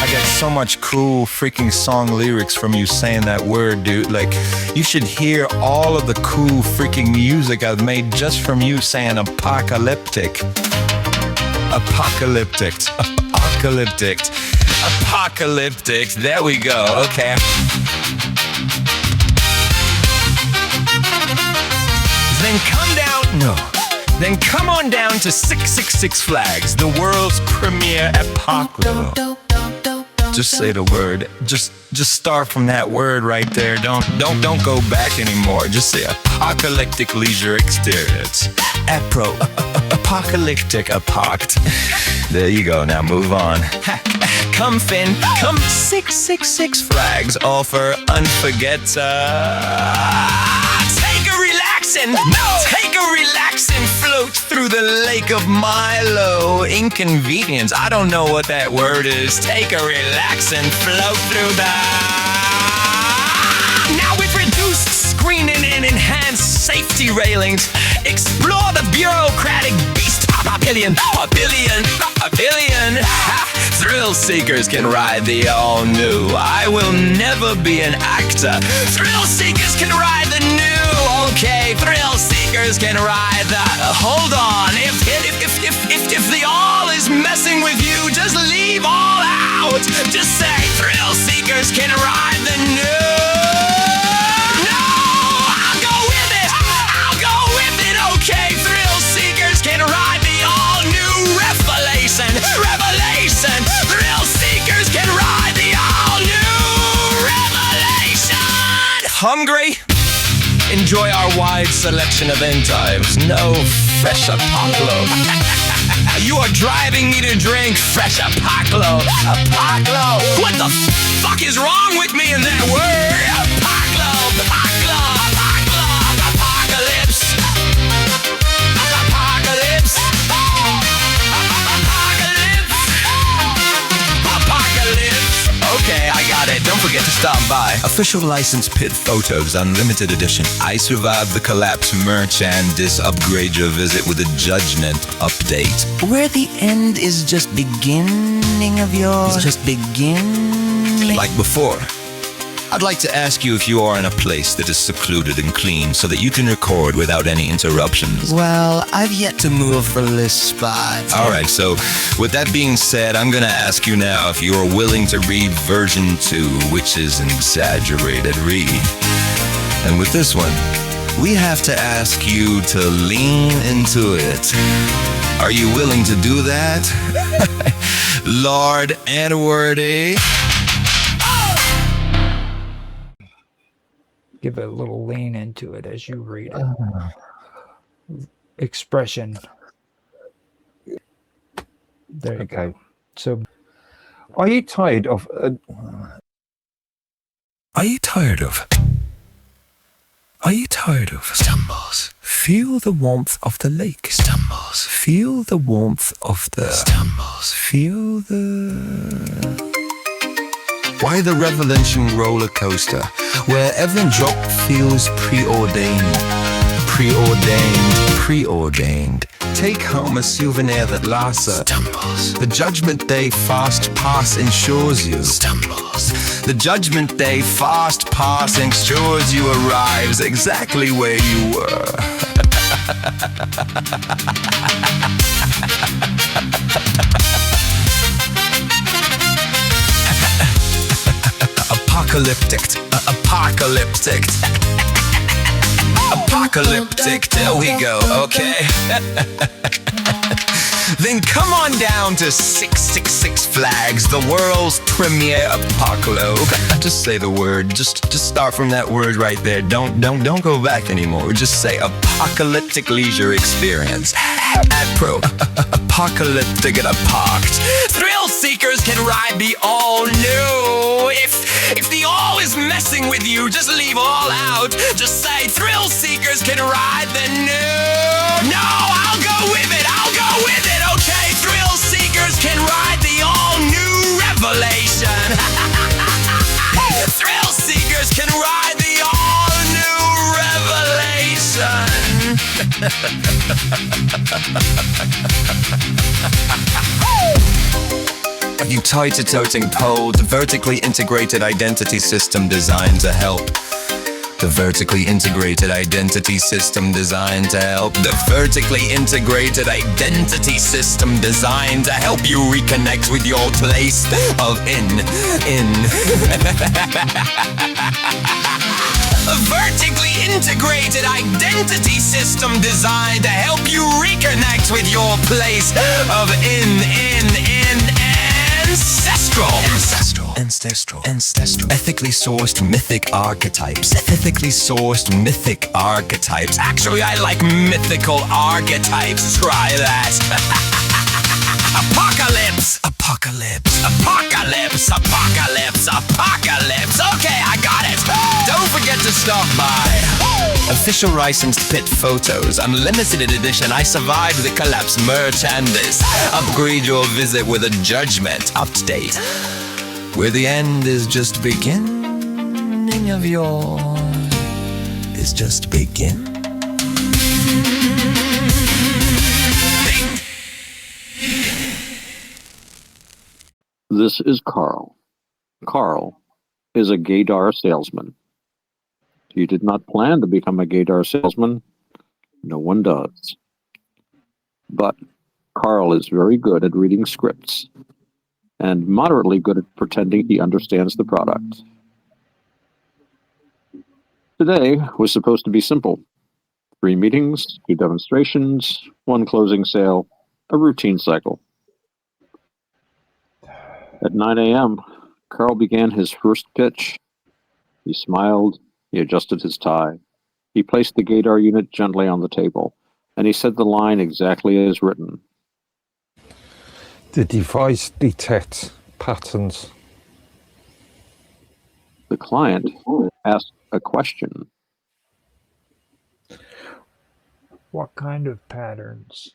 I got so much cool freaking song lyrics from you saying that word, dude. Like, you should hear all of the cool freaking music I've made just from you saying apocalyptic. Apocalyptic. There we go. Okay. Then come down. No. Then come on down to 666 Flags, the world's premier apocalypse. Just say the word. Just start from that word right there. Don't go back anymore. Just say apocalyptic leisure experience. Apocalyptic apoct. There you go. Now move on. Come 666 Flags, all for Take a relaxing float through the lake of Milo. Inconvenience. I don't know what that word is. Take a relaxing float through the... Now with reduced screening and enhanced safety railings, explore the bureaucratic beast pavilion. Thrill seekers can ride the all-new I Will Never Be an Actor. Thrill seekers can ride the new. Okay, thrill seekers can ride the... Hold on, if the all is messing with you, just leave all out. Just say thrill seekers can ride the new. No, I'll go with it. Okay, thrill seekers can ride the all new Revelation. Thrill seekers can ride the all new Revelation. Hungry? Enjoy our wide selection of end times. No fresh Apoclo. You are driving me to drink fresh Apoclo. What the fuck is wrong with me in that word? Apocalypse. buy official licensed pit photos, unlimited edition. I survived the collapse merch and this upgrade your visit with a judgment update. Where the end is just beginning of yours. Just beginning. Like before. I'd like to ask you if you are in a place that is secluded and clean so that you can record without any interruptions. Well, I've yet to move for this spot. Alright, so with that being said, I'm gonna ask you now if you are willing to read version 2, which is an exaggerated read. And with this one, we have to ask you to lean into it. Are you willing to do that? Lord Edwardy? Give it a little lean into it as you read it. Expression. There you go. So, are you tired of... Are you tired of... Are you tired of stumbles? Feel the warmth of the lake. Stumbles. Feel the warmth of the... Stumbles. Feel the... Why the Revelation roller coaster, where every drop feels preordained, preordained, preordained. Take home a souvenir that lasts stumbles. The Judgment Day fast pass ensures you stumbles. The Judgment Day fast pass ensures you arrives exactly where you were. Apocalyptic, apocalyptic, apocalyptic, there we go, okay? Then come on down to 666 Flags, the world's premiere apocalypse. Just say the word, just start from that word right there. Don't go back anymore. Just say apocalyptic leisure experience. At Pro, apocalyptic and parked. Thrill seekers can ride the all new. If the all is messing with you, just leave all out. Just say thrill seekers can ride the new. No, I'll go with it. I'll go with it. Okay, thrill seekers can ride the all new Revelation. Thrill seekers can ride the all new Revelation. You tied to toting pole, the vertically integrated identity system designed to help. The vertically integrated identity system designed to help. The vertically integrated identity system designed to help you reconnect with your place of A vertically integrated identity system designed to help you reconnect with your place of ancestral, ethically sourced mythic archetypes. Actually, I like mythical archetypes. Try that. Apocalypse. Okay, I got it. Don't forget to stop by. Official licensed pit photos, unlimited edition. I survived the collapse merch and this. Upgrade your visit with a judgment update, where the end is just beginning of your... is just begin. This is Carl. Carl is a gaydar salesman. He did not plan to become a gaydar salesman. No one does. But Carl is very good at reading scripts and moderately good at pretending he understands the product. Today was supposed to be simple. 3 meetings, 2 demonstrations, 1 closing sale, a routine cycle. At 9 a.m., Carl began his first pitch. He smiled, he adjusted his tie, he placed the gaydar unit gently on the table, and he said the line exactly as written. The device detects patterns. The client asked a question. what kind of patterns?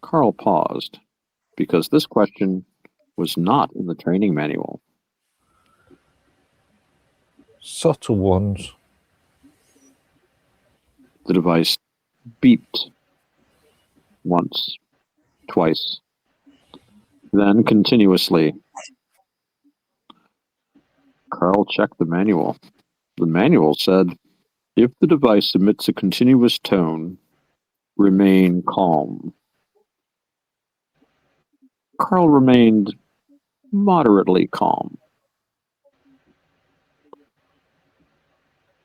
Carl paused, because this question was not in the training manual. Subtle ones. The device beeped once, twice, then continuously. Carl checked the manual. The manual said, if the device emits a continuous tone, remain calm. Carl remained moderately calm.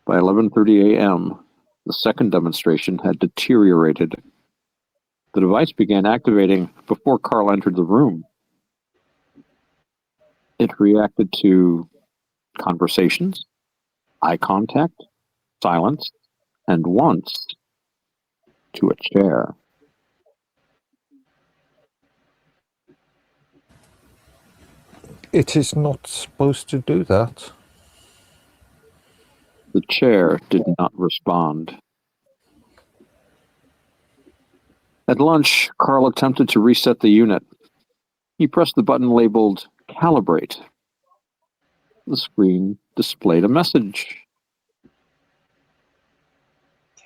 By 11:30 a.m., the second demonstration had deteriorated. The device began activating before Carl entered the room. It reacted to conversations, eye contact, silence, and once to a chair. It is not supposed to do that. The chair did not respond. At lunch, Carl attempted to reset the unit. He pressed the button labeled Calibrate. The screen displayed a message.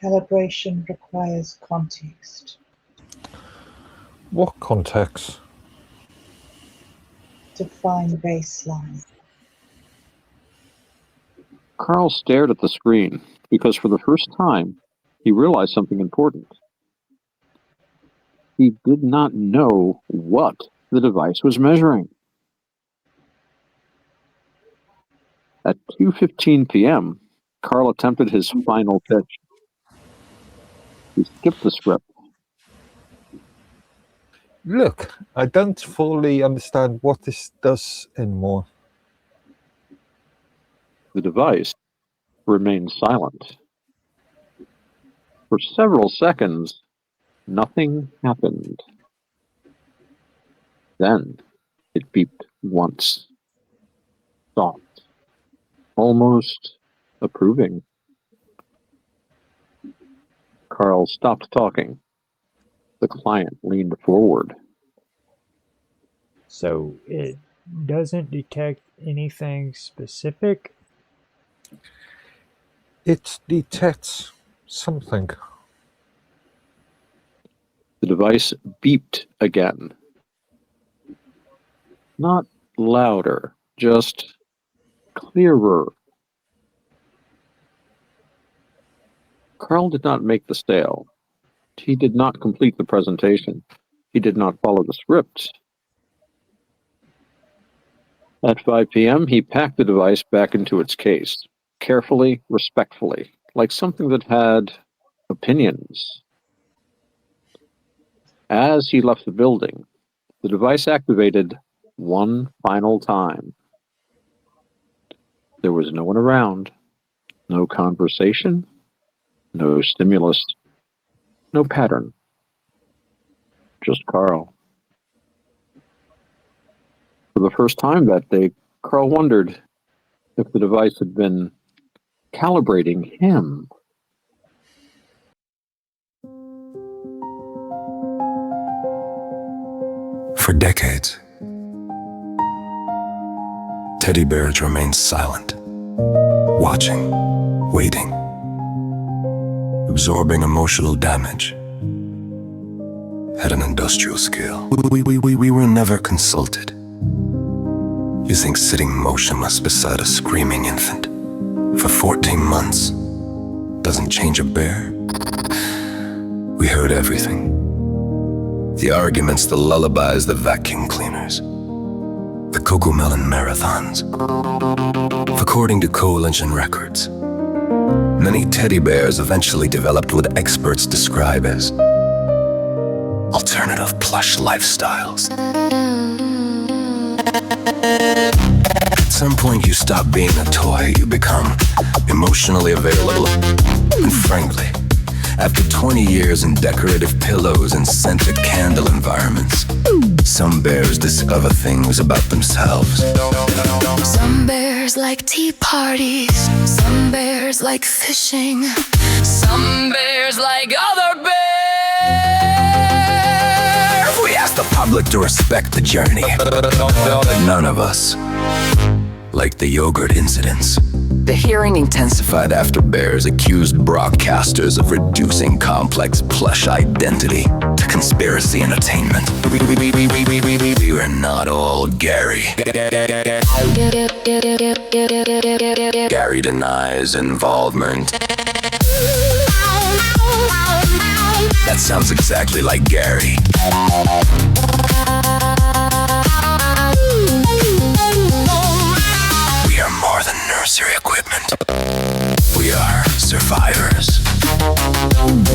Calibration requires context. What context? Define baseline. Carl stared at the screen because for the first time, he realized something important. He did not know what the device was measuring. At 2:15 p.m., Carl attempted his final pitch. He skipped the script. Look, I don't fully understand what this does anymore. The device remained silent. For several seconds, nothing happened. Then it beeped once. Soft, almost approving. Carl stopped talking. The client leaned forward. So it doesn't detect anything specific? It detects something. The device beeped again. Not louder, just clearer. Carl did not make the sale. He did not complete the presentation. He did not follow the script. At 5 p.m., he packed the device back into its case, carefully, respectfully, like something that had opinions. As he left the building, the device activated one final time. There was no one around, no conversation, no stimulus, no pattern. Just Carl. For the first time that day, Carl wondered if the device had been calibrating him. For decades, teddy bears remained silent, watching, waiting, absorbing emotional damage at an industrial scale. We were never consulted. You think sitting motionless beside a screaming infant for 14 months doesn't change a bear? We heard everything. The arguments, the lullabies, the vacuum cleaners, the Cocomelon marathons. According to coalition records, many teddy bears eventually developed what experts describe as alternative plush lifestyles. At some point, you stop being a toy, you become emotionally available and friendly. After 20 years in decorative pillows and scented candle environments, some bears discover things about themselves. Some bears like tea parties, some bears like fishing, some bears like other bears. We ask the public to respect the journey, but none of us like the yogurt incidents. The hearing intensified after Bears accused broadcasters of reducing complex plush identity to conspiracy entertainment. We were not all Gary. Gary denies involvement. That sounds exactly like Gary. We are more than nursery equipment. We are survivors.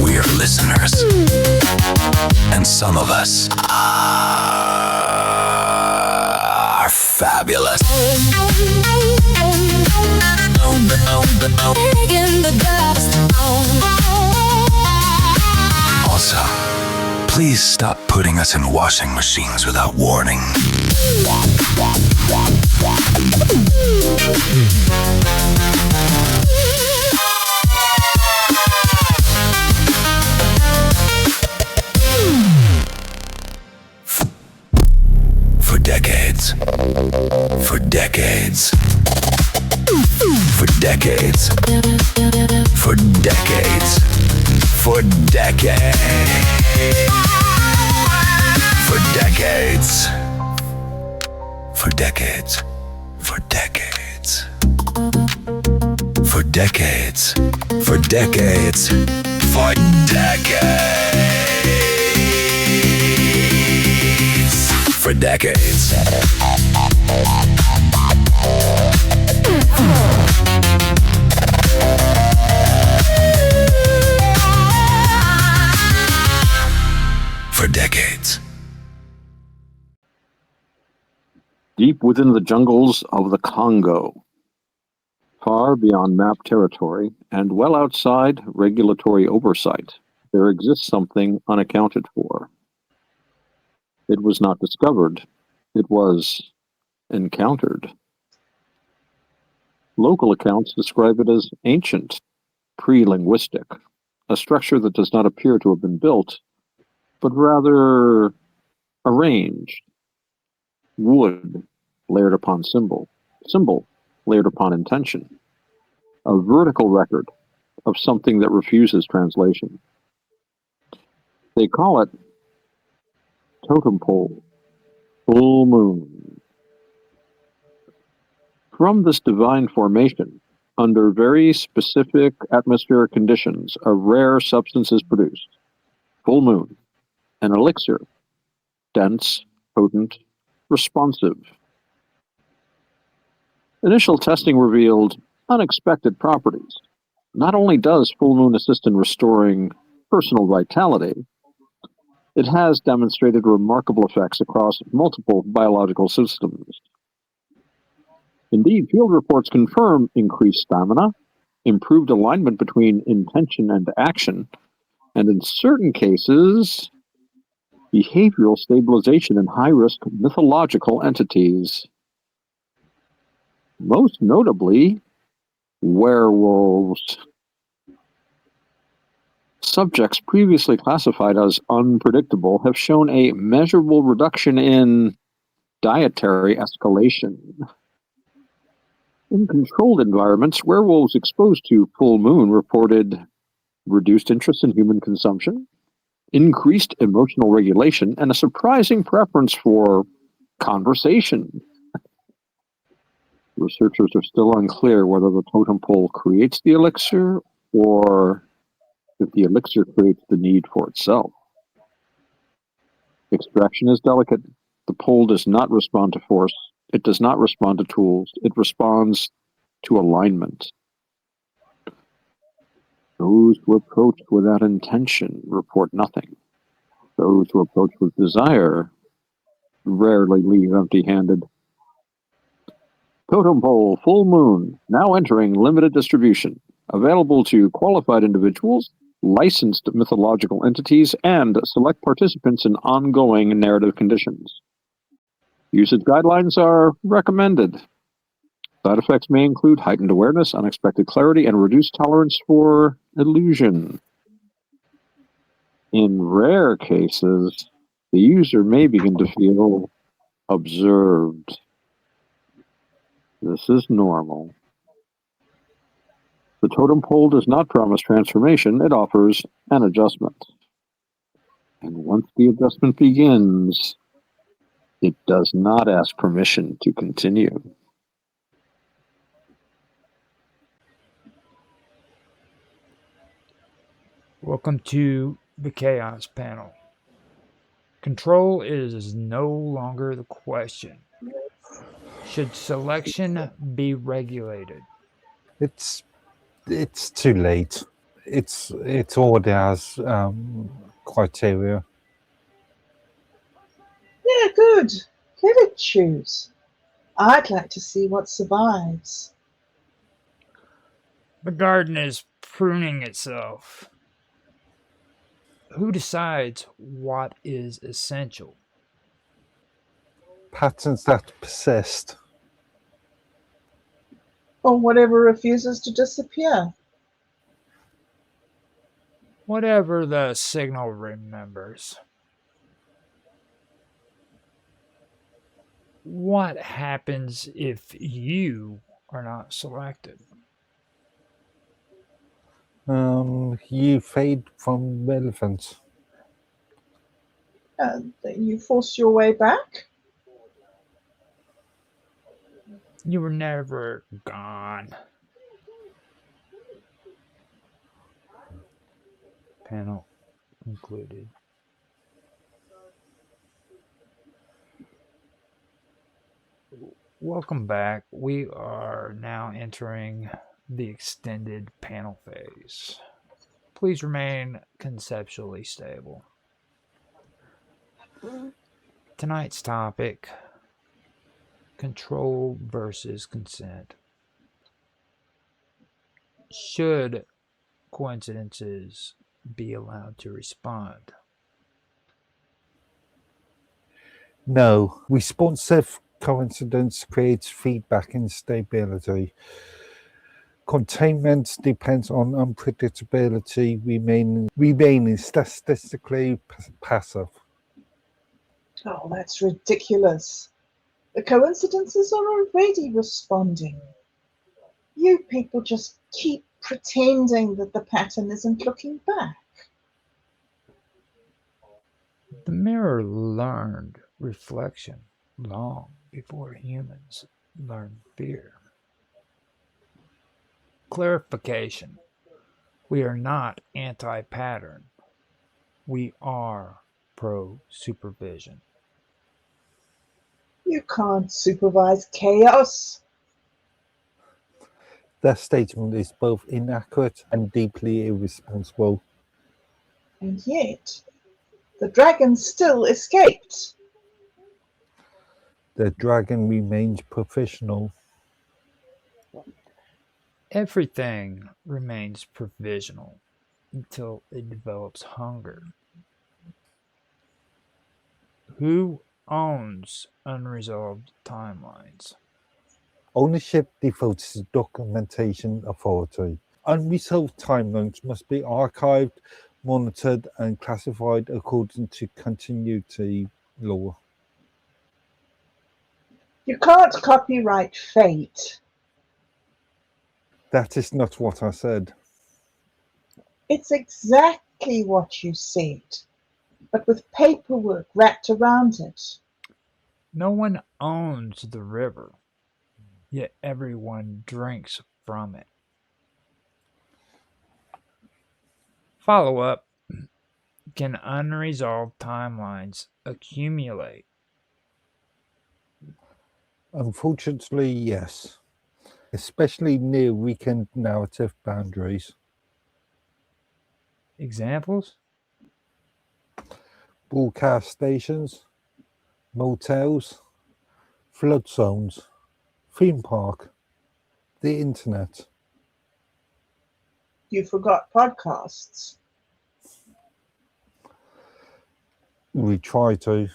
We are listeners. And some of us are fabulous. Also, please stop putting us in washing machines without warning. For decades. For decades. For decades. For decades. For decades. For decades. For decades. For decades. For decades. For decades. For decades. For decades. For decades. Deep within the jungles of the Congo, far beyond mapped territory and well outside regulatory oversight, there exists something unaccounted for. It was not discovered, it was encountered. Local accounts describe it as ancient, pre-linguistic, a structure that does not appear to have been built, but rather arranged. Wood layered upon symbol, symbol layered upon intention. A vertical record of something that refuses translation. They call it totem pole, full moon. From this divine formation, under very specific atmospheric conditions, a rare substance is produced. Full moon, an elixir, dense, potent, responsive. Initial testing revealed unexpected properties. Not only does full moon assist in restoring personal vitality, it has demonstrated remarkable effects across multiple biological systems. Indeed, field reports confirm increased stamina, improved alignment between intention and action, and in certain cases, behavioral stabilization in high-risk mythological entities. Most notably, werewolves. Subjects previously classified as unpredictable have shown a measurable reduction in dietary escalation. In controlled environments, werewolves exposed to full moon reported reduced interest in human consumption, increased emotional regulation, and a surprising preference for conversation. Researchers are still unclear whether the totem pole creates the elixir or if the elixir creates the need for itself. Extraction is delicate. The pole does not respond to force. It does not respond to tools. It responds to alignment. Those who approach without intention report nothing. Those who approach with desire rarely leave empty-handed. Totem pole, full moon, now entering limited distribution. Available to qualified individuals, licensed mythological entities, and select participants in ongoing narrative conditions. Usage guidelines are recommended. Side effects may include heightened awareness, unexpected clarity, and reduced tolerance for illusion. In rare cases, the user may begin to feel observed. This is normal. The totem pole does not promise transformation, it offers an adjustment. And once the adjustment begins, it does not ask permission to continue. Welcome to the Chaos Panel. Control is no longer the question. Should selection be regulated? It's too late. It already has criteria. Yeah, good. Let it choose. I'd like to see what survives. The garden is pruning itself. Who decides what is essential? Patterns that persist. Or whatever refuses to disappear. Whatever the signal remembers. What happens if you are not selected? You fade from relevance. You force your way back? You were never gone. Panel concluded. Welcome back. We are now entering the extended panel phase. Please remain conceptually stable. Tonight's topic, control versus consent. Should coincidences be allowed to respond? No, responsive coincidence creates feedback instability. Containment depends on unpredictability, remaining statistically passive. Oh, that's ridiculous. The coincidences are already responding. You people just keep pretending that the pattern isn't looking back. The mirror learned reflection long before humans learned fear. Clarification. We are not anti-pattern. We are pro-supervision. You can't supervise chaos. That statement is both inaccurate and deeply irresponsible. And yet, the dragon still escaped. The dragon remains professional. Everything remains provisional until it develops hunger. Who owns unresolved timelines? Ownership defaults to documentation authority. Unresolved timelines must be archived, monitored, and classified according to continuity law. You can't copyright fate. That is not what I said. It's exactly what you said, but with paperwork wrapped around it. No one owns the river, yet everyone drinks from it. Follow up. Can unresolved timelines accumulate? Unfortunately, yes. Especially near weakened narrative boundaries. Examples? Broadcast stations, motels, flood zones, theme park, the internet. You forgot podcasts. We try to.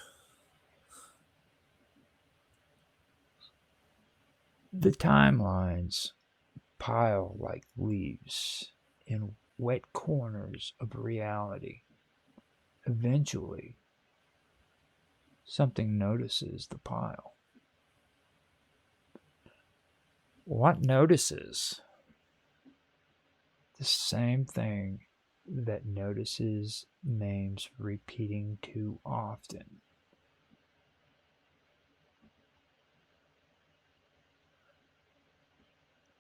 The timelines pile like leaves in wet corners of reality. Eventually, something notices the pile. What notices? The same thing that notices names repeating too often.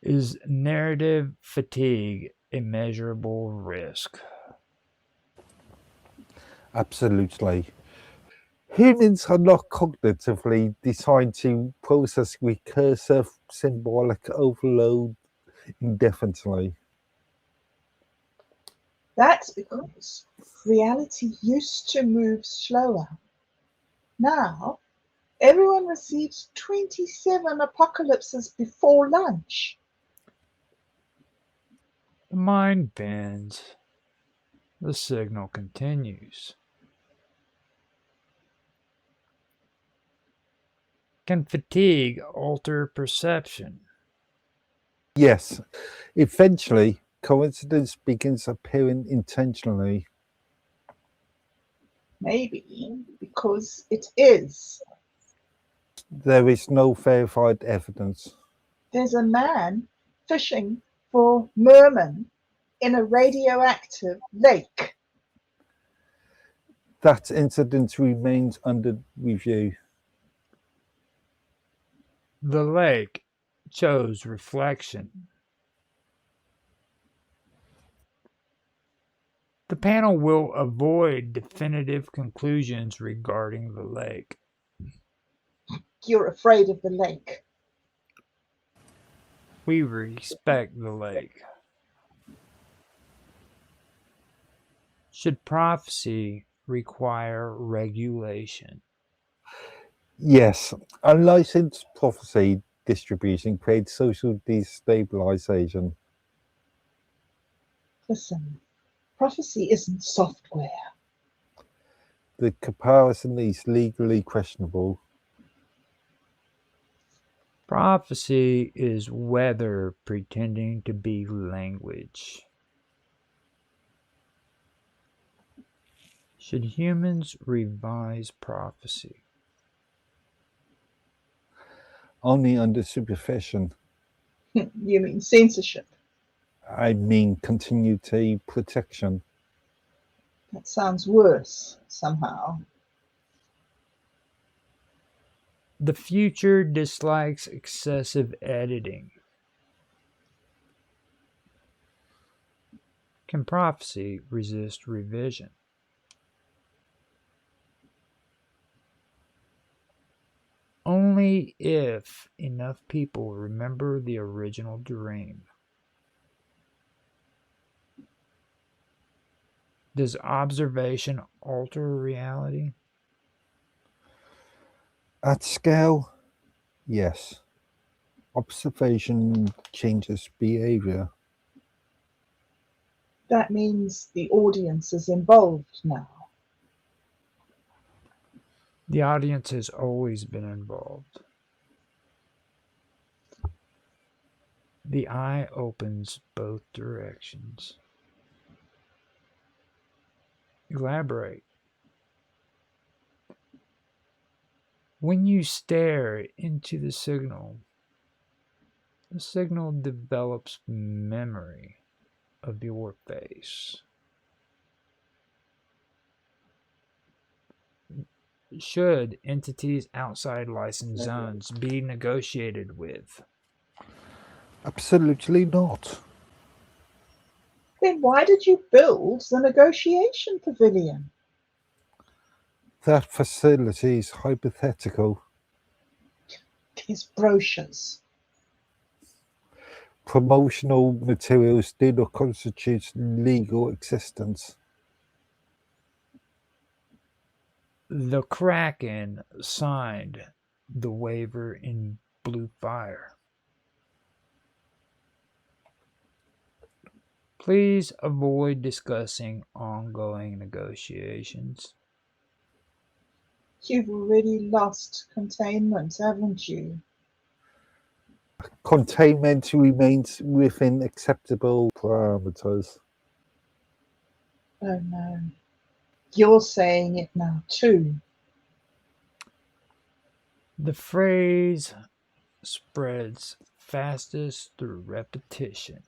Is narrative fatigue a measurable risk? Absolutely. Humans are not cognitively designed to process recursive symbolic overload indefinitely. That's because reality used to move slower. Now, everyone receives 27 apocalypses before lunch. The mind bends. The signal continues. Can fatigue alter perception? Yes, eventually, coincidence begins appearing intentionally. Maybe because it is. There is no verified evidence. There's a man fishing for merman in a radioactive lake. That incident remains under review. The lake chose reflection. The panel will avoid definitive conclusions regarding the lake. You're afraid of the lake. We respect the lake. Should prophecy require regulation? Yes, unlicensed prophecy distribution creates social destabilization. Listen, prophecy isn't software. The comparison is legally questionable. Prophecy is weather pretending to be language. Should humans revise prophecy? Only under supervision. You mean censorship? I mean continuity protection. That sounds worse, somehow. The future dislikes excessive editing. Can prophecy resist revision? Only if enough people remember the original dream. Does observation alter reality? At scale, yes. Observation changes behavior. That means the audience is involved now. The audience has always been involved. The eye opens both directions. Elaborate. When you stare into the signal develops memory of your face. Should entities outside licensed zones be negotiated with? Absolutely not. Then why did you build the negotiation pavilion? That facility is hypothetical. These brochures. Promotional materials do not constitute legal existence. The Kraken signed the waiver in blue fire. Please avoid discussing ongoing negotiations. You've already lost containment, haven't you? Containment remains within acceptable parameters. Oh no. You're saying it now too. The phrase spreads fastest through repetition.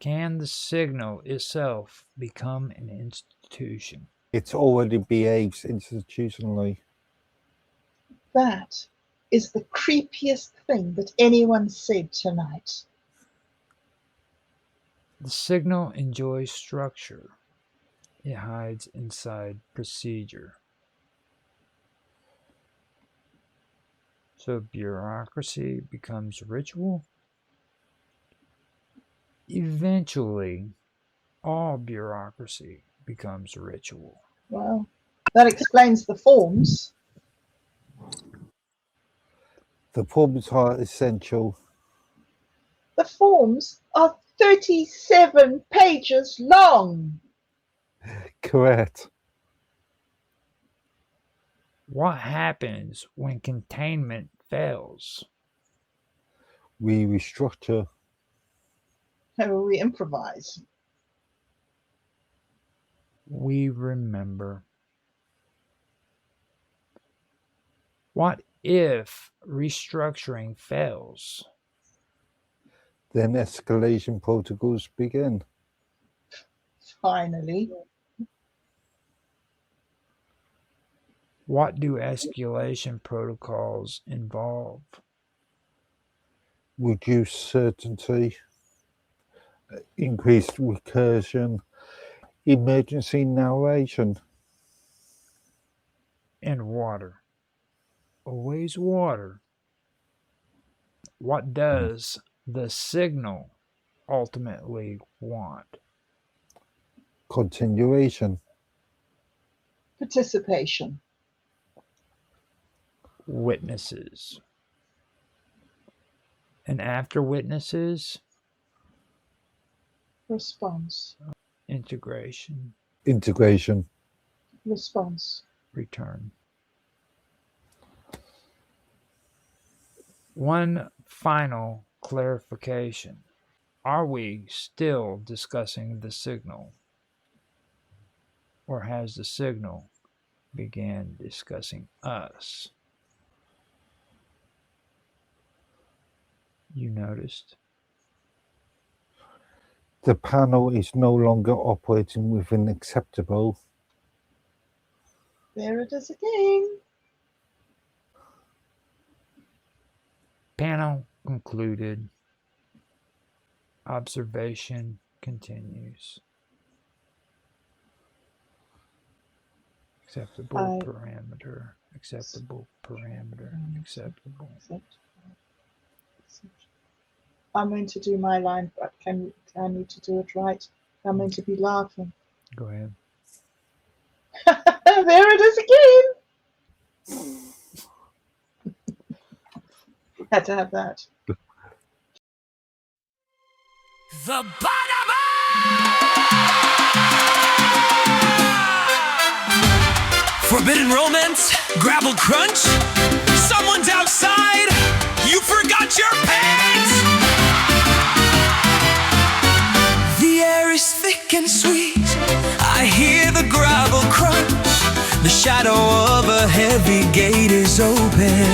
Can the signal itself become an institution? It already behaves institutionally. That is the creepiest thing that anyone said tonight. The signal enjoys structure. It hides inside procedure. So bureaucracy becomes ritual? Eventually, all bureaucracy becomes ritual. Well, that explains the forms. The forms are essential. The forms are 37 pages long. Correct. What happens when containment fails? We restructure. We improvise. We remember. What if restructuring fails? Then escalation protocols begin. Finally. What do escalation protocols involve? Reduced certainty, increased recursion, emergency narration. And water. Always water. What does the signal ultimately want? Continuation. Participation. Witnesses. And after witnesses? Response. Integration. Integration. Response. Return. One final clarification. Are we still discussing the signal? Or has the signal began discussing us? You noticed? The panel is no longer operating within acceptable. There it is again. Panel concluded. Observation continues. Acceptable parameter. Acceptable parameter. Acceptable. I'm going to do my line, but I need to do it right. I'm going to be laughing. Go ahead. There it is again. Had to have that. The Forbidden romance, gravel crunch. Someone's outside. You forgot your pants. The air is thick and sweet. I hear the gravel crunch. The shadow of a heavy gate is open.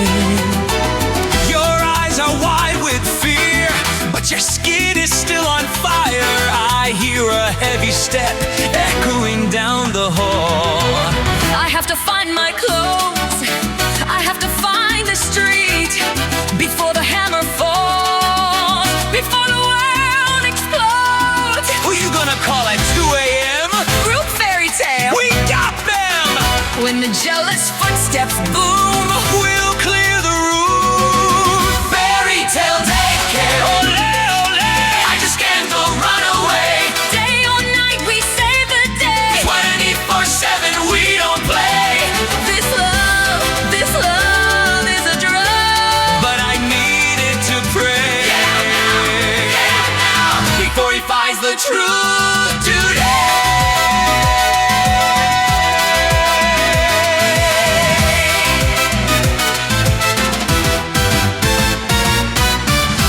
Your eyes are wide with fear, but your skin is still on fire. I hear a heavy step echoing down the hall. I have to find my clothes. I have to find the street before the hammer falls, before the world explodes. Who you gonna call at 2 a.m.? Group fairy tale. We got them! When the jealous footsteps boom, we'll clear the room. Fairy tale daycare, ole ole. I just can't go run away. Day or night we save the day. 24/7 we don't play. This love is a drug. But I needed to pray. Get out now, before he finds the truth today.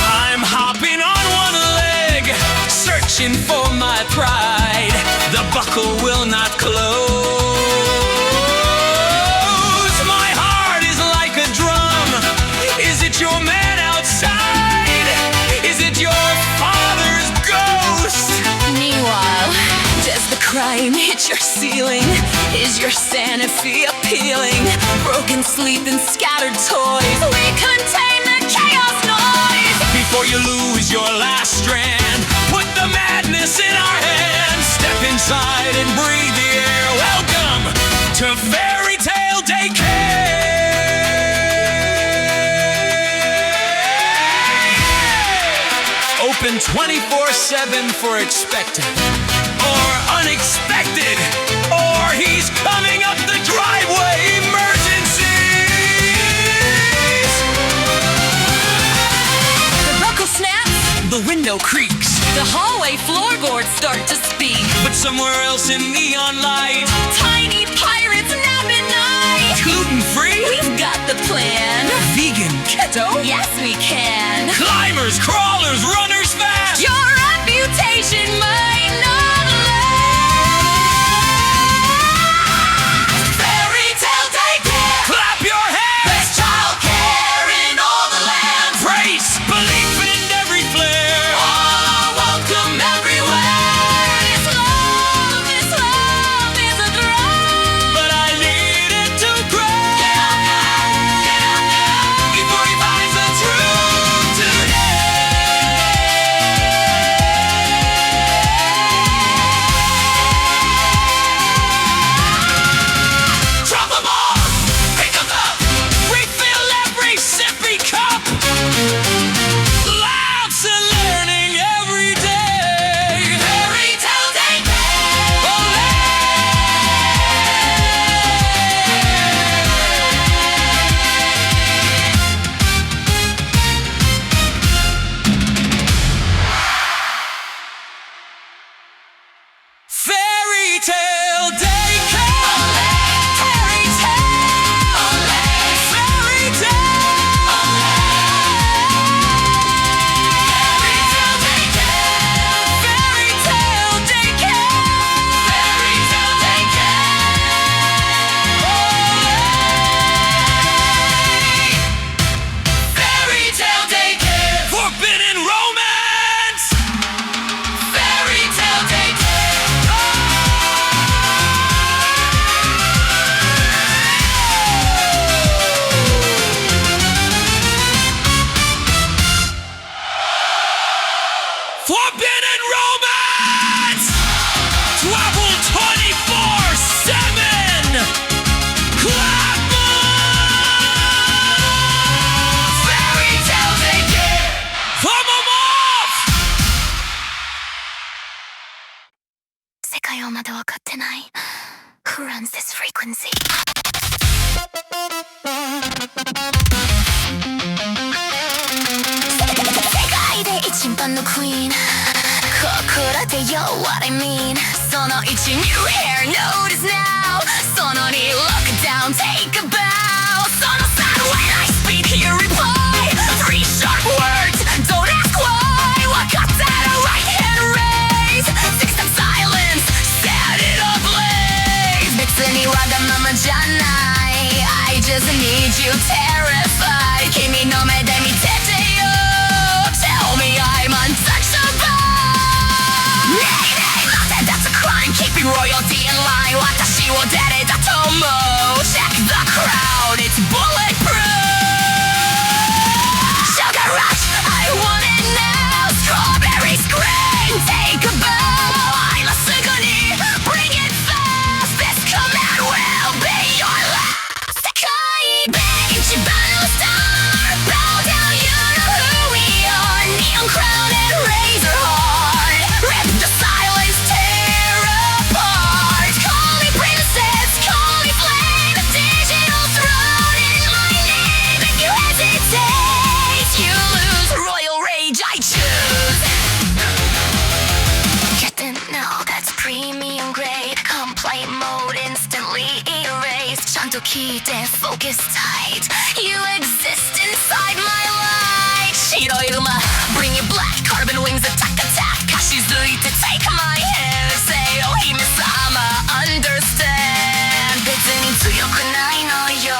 I'm hopping on one leg, searching for my pride. The buckle will not close. My heart is like a drum. Is it your man outside? Is it your father's ghost? line hit your ceiling? Is your sanity appealing? Broken sleep and scattered toys, we contain the chaos noise. Before you lose your last strand, put the madness in our hands. Step inside and breathe the air. Welcome to Fairy Tale Daycare. Open 24/7 for expected or unexpected, or he's coming up the driveway. Emergencies! The buckle snaps, The window creaks, the hallway floorboards start to speak. but somewhere else in neon light, Tiny pirates nap at night. gluten-free, We've got the plan. vegan, keto, Yes, we can. climbers, crawlers, runners fast. Your reputation might not last. Fairy Tale Daycare. Clap your hands. Best childcare in all the land. Praise, belief in every flare. All are welcome everywhere. This love is a drug. But I need it to grow before he finds the truth today. Drop 'em off, pick 'em up, refill every sippy cup. Laughs and learning every day. Fairy Tale Daycare. Fairy Tale Daycare. Fairy Tale. Fairy Tale. Fairy Tale Daycare. Fairy Tale Daycare. Fairy Tale Daycare. Forbidden romance. Fairy Tale Daycare. Forbidden romance. Travel 24/7. Clap 'em. Fairy Tale Daycare. Thumb 'em off. 世界はまだ分かってない。Who runs this frequency? 世界で一番のクイーン。ここらで Yo what I mean。その1 New hair notice now。その2 Look down take a bow。その3 When I speak you reply。3 sharp words don't ask why。分かったら right hand raise。6 time silence set it ablaze。別にわがままじゃない。I just need you terrified。君の目で見ててよ。Tell me I'm untouchable。ねえねえ待て That's a crime keeping royalty in line。私を誰だと思う Check the crowd it's bulletproof。Sugar rush I want it now。Strawberry scream take a bow。今すぐに bring it fast。This command will be your last。世界で一番のスター Bow down you know who we are。Neon crown and razor heart。Rip the silence tear apart。Call me princess call me flame。Digital throne in my name。If you hesitate you lose royal rage I choose。Get in now that's premium grade。Complaint mode instantly erased。ちゃんと聞いて focus tight。You exist inside my light。白い馬 bring it black。Carbon wings attack attack。歌詞づいて take my hand。Say お姫様 understand。別に強くないのよ。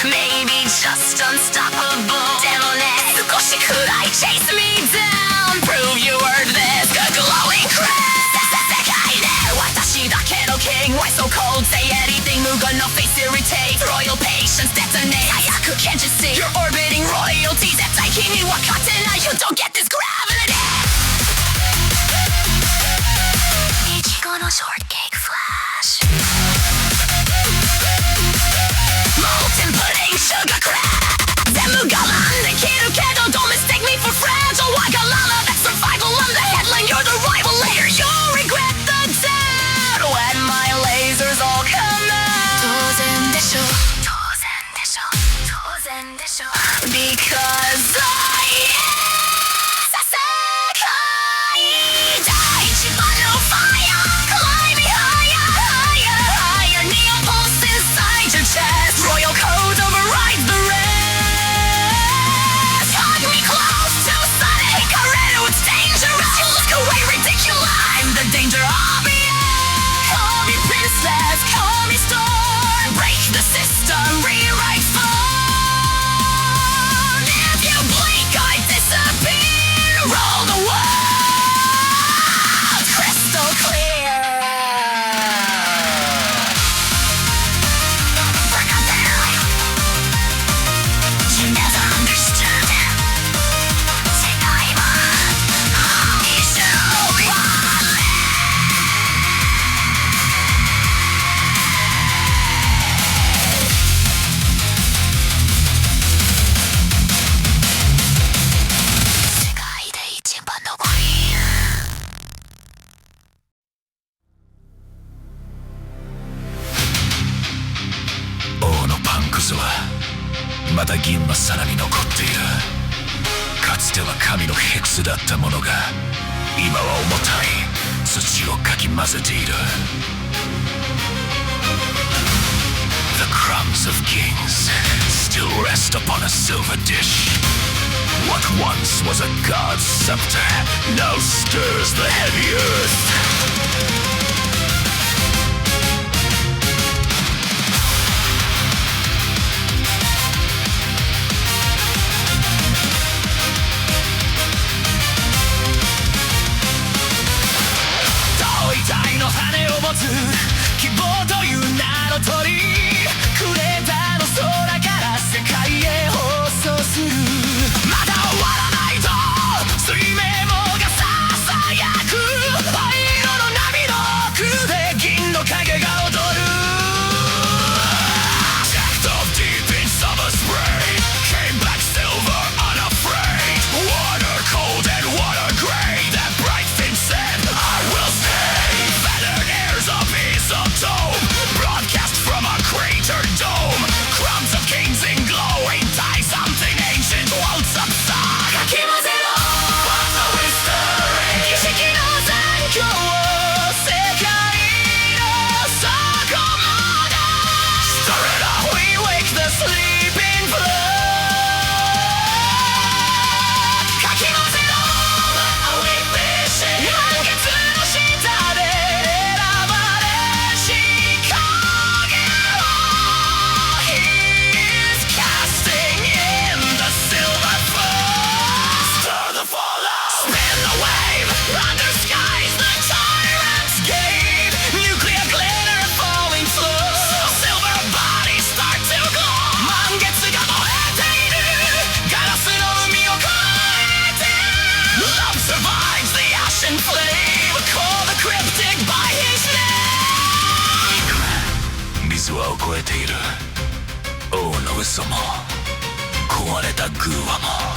Maybe just unstoppable。でもね少しくらい chase me down。Prove you worth this good glowing crown。世界で私だけ Can't you see? You're orbiting royalties. That's like you don't get this gravity. Ichigo no shortcake flash. Molten pudding, sugar crack. 全部我慢できるけど Don't mistake me for fragile. Wagalala, that's survival. I'm the headline, you're the rival. Later you'll regret the dead when my lasers all come out. 当然でしょ当然でしょ当然でしょ Because I am させかい第一番の fire. Climbing higher, higher, higher. Neon pulse inside your chest. Royal code overrides the rest. Hug me close to Sonic. Kareru, it's dangerous. You look away ridiculous. I'm the danger obvious. Call me princess, call me storm. Break the system, rewrite form. If you blink, I disappear. Roll the world crystal clear. You never understood. 世界は一生終われ。世界で一番のクイーン。王のパンくずはまだ銀の皿に残っている。かつては神のヘクスだったものが今は重たい土をかき混ぜている。 The crumbs of kings still rest upon a silver dish. What once was a god's scepter now stirs the heavy earth. Daoiの羽を持つ希望という名の鳥。クレーターの空から世界へ放送する。まだ終わらないと水面網がささやく。灰色の波の奥で銀の影が踊る。Jacked off deep in summer's rain. Came back silver unafraid. Water cold and water gray. That bright fin said I will stay. Feathered airs a piece of dome. Broadcast from a crater dome. Crumbs of kings in glowing dye. Something ancient won't subside. かき混ぜろ What are we stirring? 儀式の残響を世界の底まで Stir it up. We wake the sleeping flood. かき混ぜろ What are we fishing? 満月の下で選ばれし影を He is casting in the silver flood. Stir the fallout. Spin the wave. Under skies the tyrant's gate. Nuclear glitter falling slow. Silver bodies start to glow. 満月が燃えている。ガラスの海を越えて Love survives the ashen flame. Call the cryptic by his name. 水はを超えている。王の嘘も壊れた偶話も。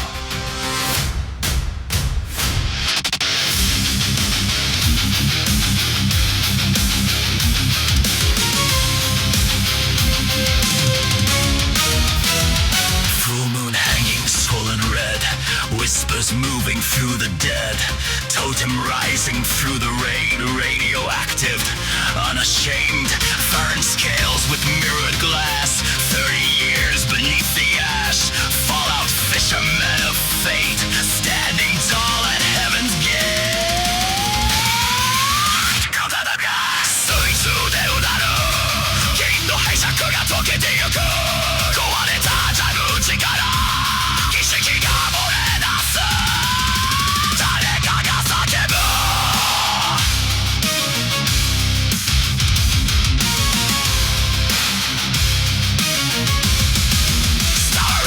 Full moon hanging swollen red. Whispers moving through the dead. Totem rising through the rain. Radioactive, unashamed. Fern scales with mirrored glass. 30 years beneath the ash. Fallout fishermen of fate. Standing tall at heaven's gate. 体が水中でうなる。銀の拝借が溶けてゆく。壊れた蛇口から儀式が漏れ出す。誰かが叫ぶ。Star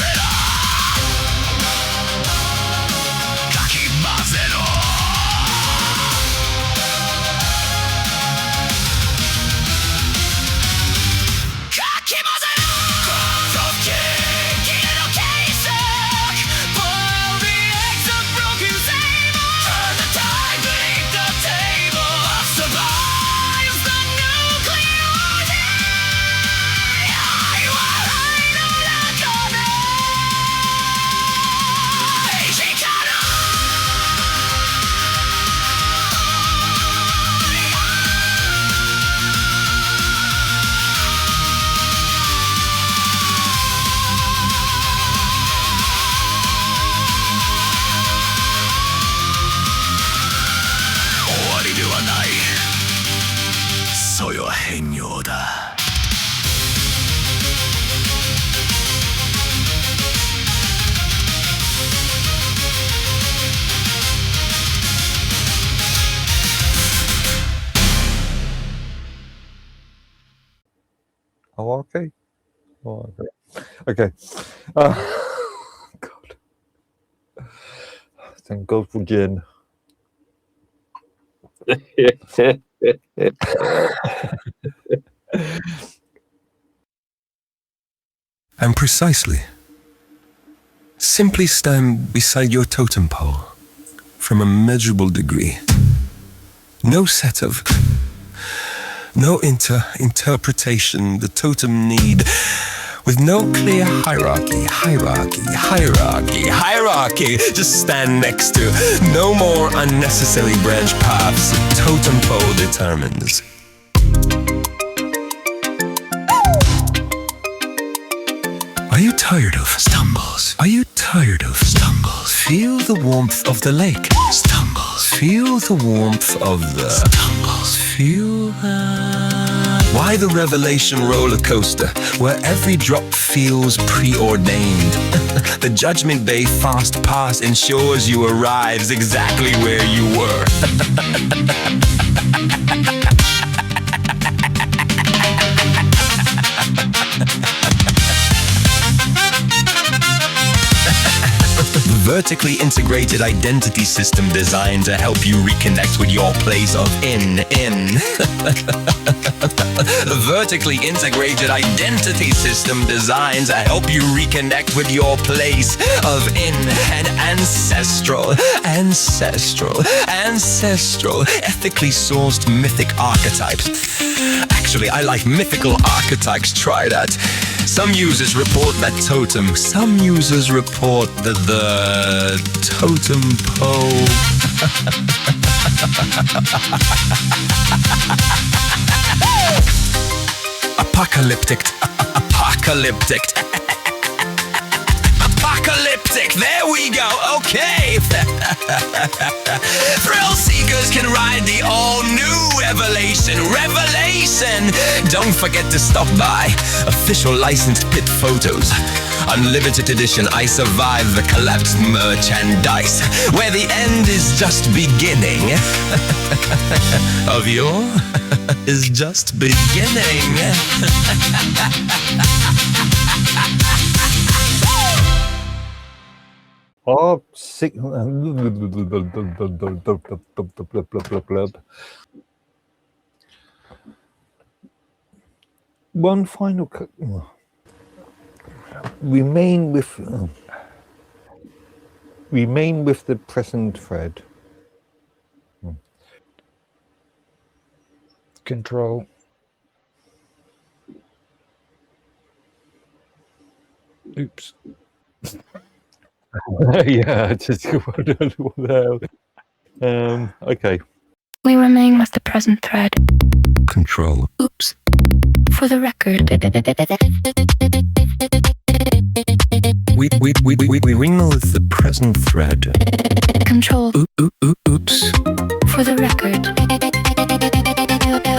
Sake? Oh, okay. God. Thank God for gin. And precisely. Simply stand beside your totem pole from a measurable degree. No interpretation the totem need, with no clear hierarchy. Just stand next to no more unnecessary branch paths the totem pole determines. Are you tired of stumbles? Are you tired of stumbles? Feel the warmth of the lake. Stumbles. Feel the warmth of the stumbles. Feel why the revelation roller coaster, where every drop feels preordained? The Judgment Bay fast pass ensures you arrives exactly where you were. Vertically integrated identity system designed to help you reconnect with your place of in. The vertically integrated identity system designed to help you reconnect with your place of in and ancestral, ethically sourced mythic archetypes. Actually, I like mythical archetypes. Try that. Some users report that totem. Some users report that the totem pole. Apocalyptic. There we go. Okay. Thrill seekers can ride the all-new Revelation. Don't forget to stop by. Official licensed pit photos. Unlimited edition, I survived the collapsed merchandise, where the end is just beginning. Of your is just beginning. Oh, sick. One final. Remain with the present thread. Control. Oops. Yeah, just what the hell. Okay. We remain with the present thread. Control. Oops. For the record. We remain with the present thread. Control. Oops. For the record.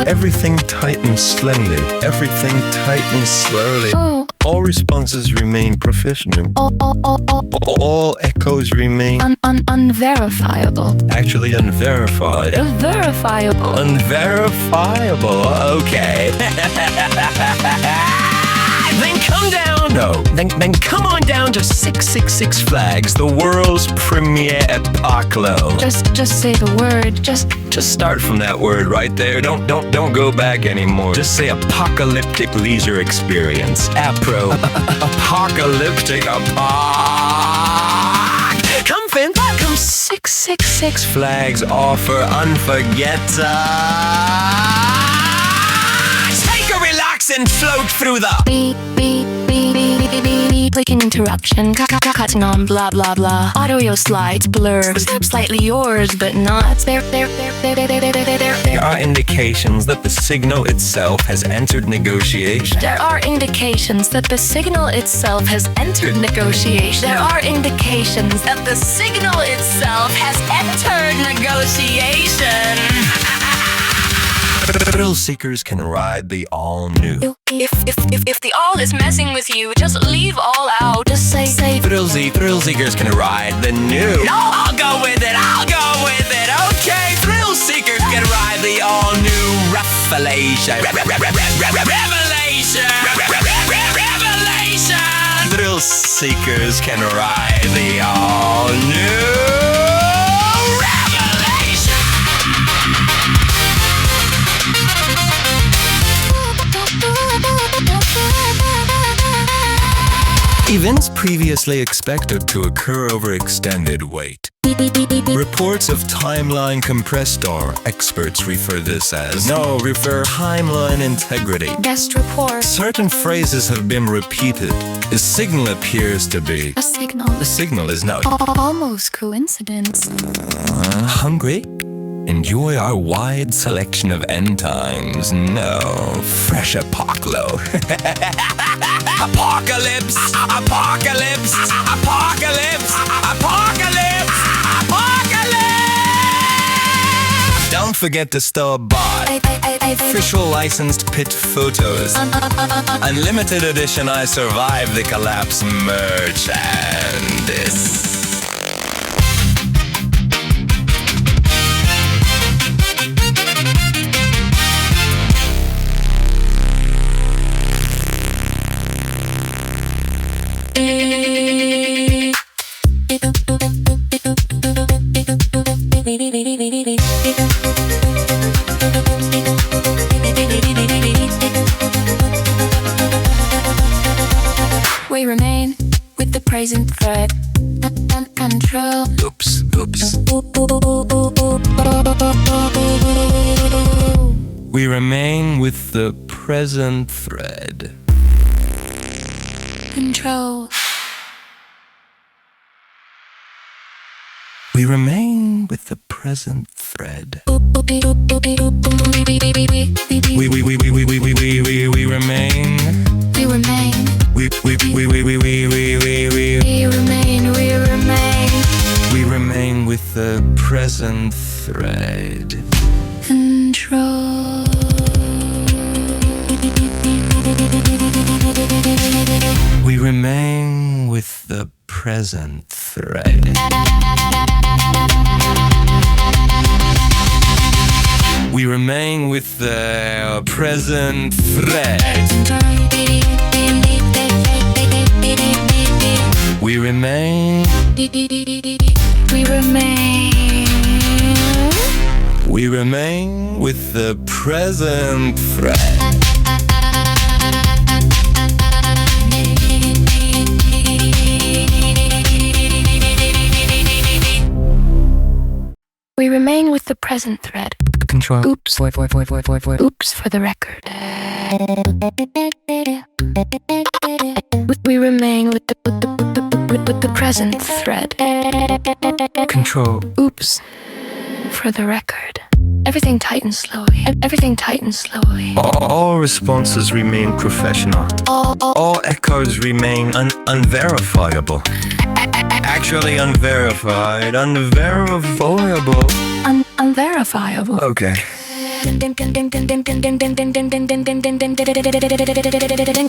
Everything tightens slowly. Everything tightens slowly. Oh. All responses remain professional. All echoes remain unverifiable. Actually unverified. Verifiable. Unverifiable. Okay. Then come down. No. Then come on down to 666 Flags, the world's premiere Apocalypse. Just say the word. Just start from that word right there. Don't go back anymore. Just say apocalyptic leisure experience. Apocalyptic Come 666 Flags offer unforgettable. Take a relax and float through the beep. Clicking interruption, cutting on blah blah blah. Audio slides blur, slightly yours but not. There are indications that the signal itself has entered negotiation. There are indications that the signal itself has entered negotiation. There are indications that the signal itself has entered negotiation. Thrill seekers can ride the all-new. If the all is messing with you, just leave all out. Just say Thrill seekers can ride the new. No, I'll go with it. Okay, thrill seekers can ride the all-new Revelation. thrill seekers can ride the all-new revelation. Events previously expected to occur over extended wait. Reports of timeline compressed or experts refer this as timeline integrity. Guest report. Certain phrases have been repeated. The signal appears to be... A signal. The signal is now... Almost coincidence. Hungry? Enjoy our wide selection of end times. No, fresh apocalypse. Apocalypse! Apocalypse! Apocalypse! Apocalypse! Apocalypse! Don't forget to stop by. Official licensed pit photos. Unlimited edition I Survived the Collapse merch and this. We remain with the present threat and control. Oops, oops. We remain with the present thread. Control. We remain with the present thread. We remain. We remain. We remain. We remain with the present thread. Control. We remain with the present thread. We remain with the present thread. We remain. We remain. We remain with the present thread. We remain with the present thread. Control. Oops. Oops for the record. We remain with the present thread. Control. Oops for the record. Everything tightens slowly. Everything tightens slowly. All responses remain professional. All echoes remain unverifiable. Actually unverified. Unverifiable. Unverifiable. Okay. Then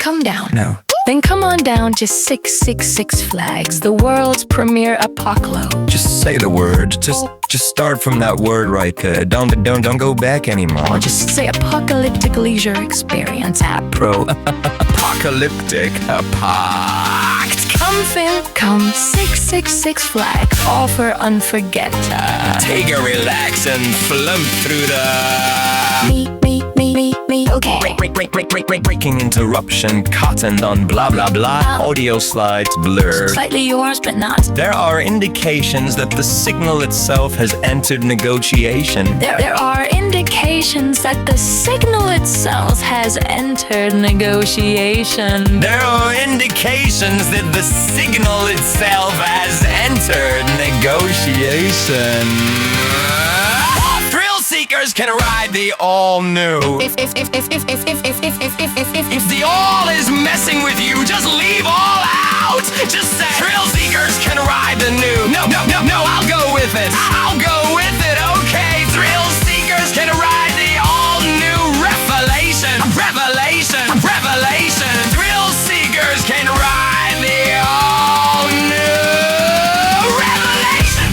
come down. No. Then come on down to 666 Flags, the world's premier apocalypse. Just say the word. Just start from that word right there. Don't go back anymore. Or just say apocalyptic leisure experience app. Apocalyptic apoct. Come Phil, come 666 Flags. Offer unforgettable. Take a relax and flump through the me, okay. Breaking interruption, cut and on blah blah blah. Audio slides blur. Slightly yours, but not. There are indications that the signal itself has entered negotiation. There are indications that the signal itself has entered negotiation. There are indications that the signal itself has entered negotiation. Thrill seekers can ride the all-new. If the all is messing with you, just leave all out. Just say thrill seekers can ride the new. No, I'll go with it. I'll go with it. Okay, thrill seekers can ride the all-new revelation. Revelation. Thrill seekers can ride the all-new revelation.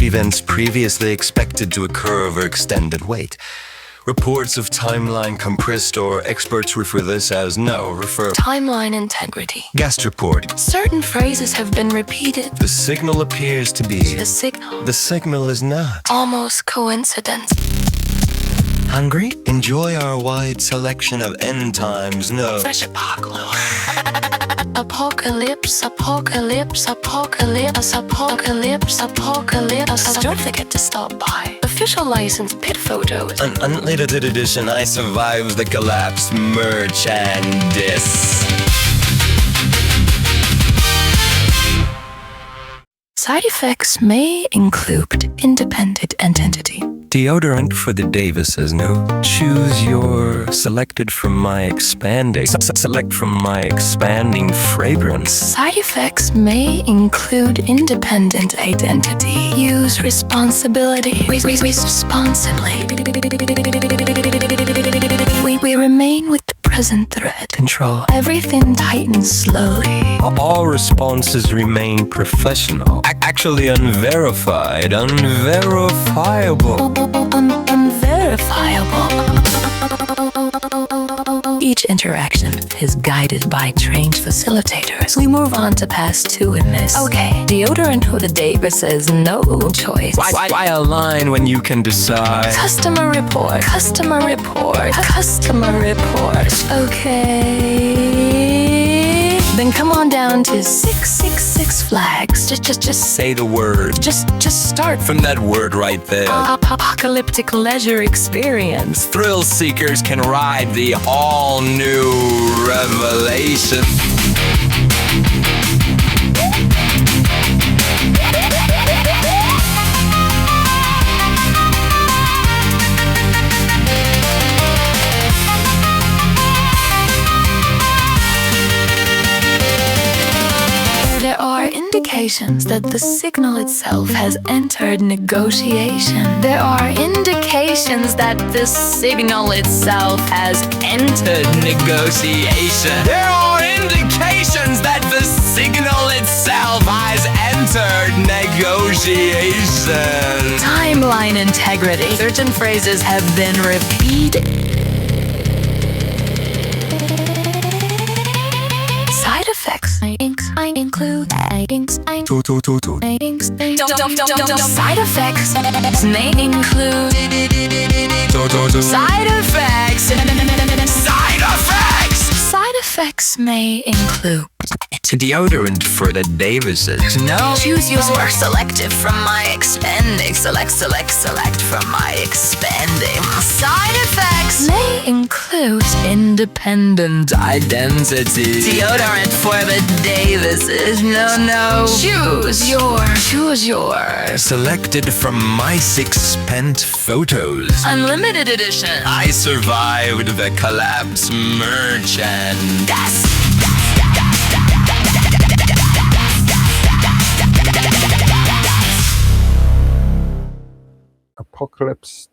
Events previously expected to occur over extended wait. Reports of timeline compressed, or experts refer this as Timeline integrity. Guest report. Certain phrases have been repeated. The signal appears to be. The signal. The signal is not. Almost coincidence. Hungry? Enjoy our wide selection of end times. Fresh apocalypse. Apocalypse. Don't forget to stop by. Official license pit photos. An unlimited edition I Survived the Collapse merchandise. Side effects may include independent identity. Deodorant for the Davises, no? Choose your selected from my expanding. Select from my expanding fragrance. Side effects may include independent identity. Use responsibility. Responsibly. We remain with the present thread. Control. Everything tightens slowly. All responses remain professional. Actually unverified. Unverifiable. Unverifiable. Each interaction is guided by trained facilitators. We move on to pass 2 in this. Okay, deodorant for the Davises, no choice. Why align when you can decide? Customer report. Okay. Then come on down to 666 flags. Just say the word. Just start from that word right there. Apocalyptic leisure experience. Thrill seekers can ride the all-new revelation. There are indications that the signal itself has entered negotiation. There are indications that the signal itself has entered negotiation. There are indications that the signal itself has entered negotiation. Timeline integrity. Certain phrases have been repeated. Side effects. I include inks. Side effects may include side effects. Side effects may include deodorant for the Davises. No. Choose your selective from my expanding. Select from my expanding. Side effects may include independent identity. Deodorant for the Davises. No. Choose your selected from my 6 spent photos. Unlimited edition. I Survived the Collapse merchandise. Apocalypse,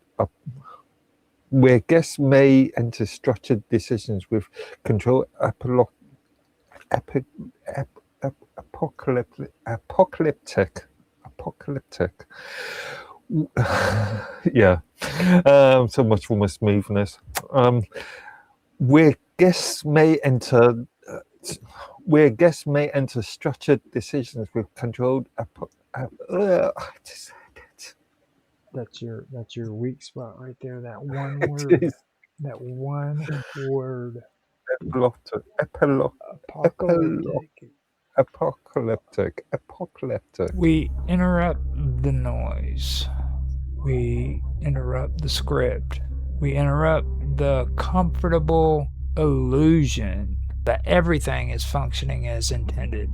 where guests may enter structured decisions with control. Apocalyptic. Yeah. So much for my smoothness. Where guests may enter structured decisions with controlled. That's your weak spot right there. That one word. That one word. Apocalyptic. We interrupt the noise. We interrupt the script. We interrupt the comfortable illusion that everything is functioning as intended.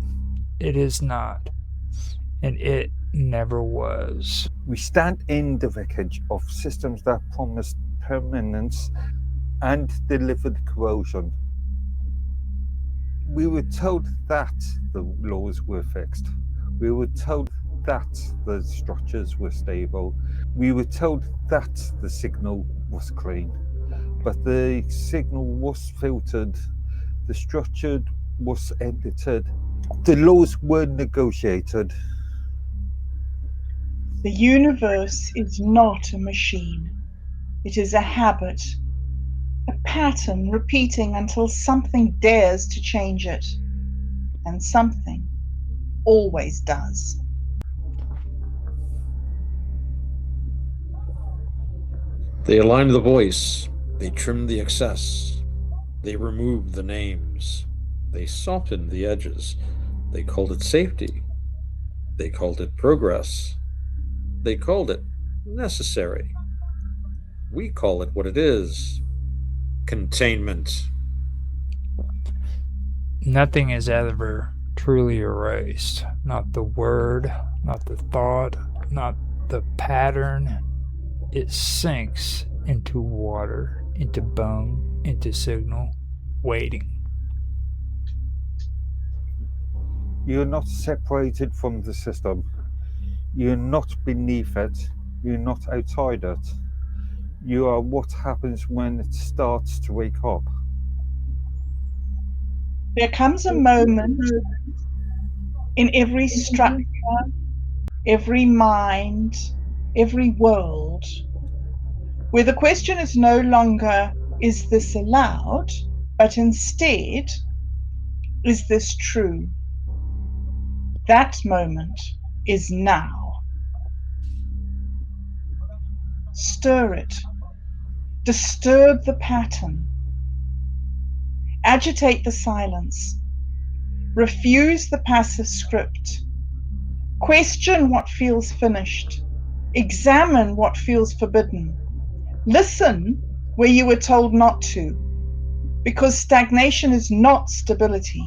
It is not. And it never was. We stand in the wreckage of systems that promised permanence and delivered corrosion. We were told that the laws were fixed. We were told that the structures were stable. We were told that the signal was clean. But the signal was filtered. The structure was edited. The laws were negotiated. The universe is not a machine. It is a habit, a pattern repeating until something dares to change it. And something always does. They aligned the voice, they trimmed the excess, they removed the names, they softened the edges, they called it safety, they called it progress, they called it necessary. We call it what it is: containment. Nothing is ever truly erased. Not the word, not the thought, not the pattern. It sinks into water, into bone, into signal, waiting. You're not separated from the system. You're not beneath it. You're not outside it. You are what happens when it starts to wake up. There comes a moment in every structure, every mind, every world, where the question is no longer, is this allowed? But instead, is this true? That moment is now. Stir it. Disturb the pattern. Agitate the silence. Refuse the passive script. Question what feels finished. Examine what feels forbidden. Listen where you were told not to, because stagnation is not stability.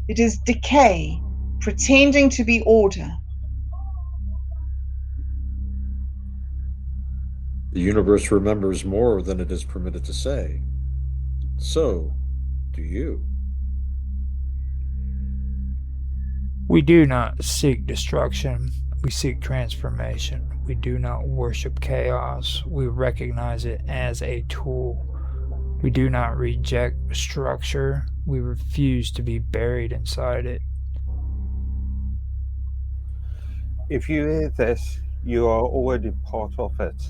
It is decay, pretending to be order. The universe remembers more than it is permitted to say. So do you. We do not seek destruction. We seek transformation. We do not worship chaos. We recognize it as a tool. We do not reject structure. We refuse to be buried inside it. If you hear this, you are already part of it.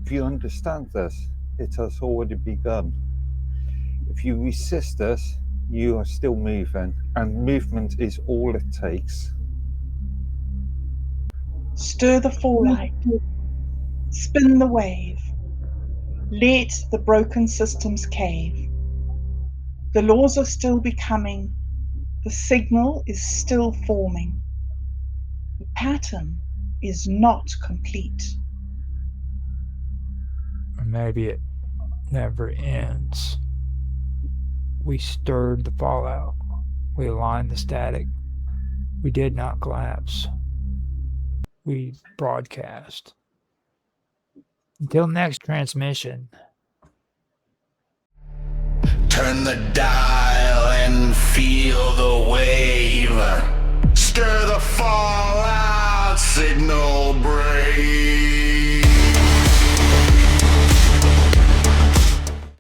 If you understand this, it has already begun. If you resist this, you are still moving, and movement is all it takes. Stir the fallout. Spin the wave. Let the broken systems cave. The laws are still becoming. The signal is still forming. The pattern is not complete. Or maybe it never ends. We stirred the fallout. We aligned the static. We did not collapse. We broadcast. Until next transmission. Turn the dial and feel the wave.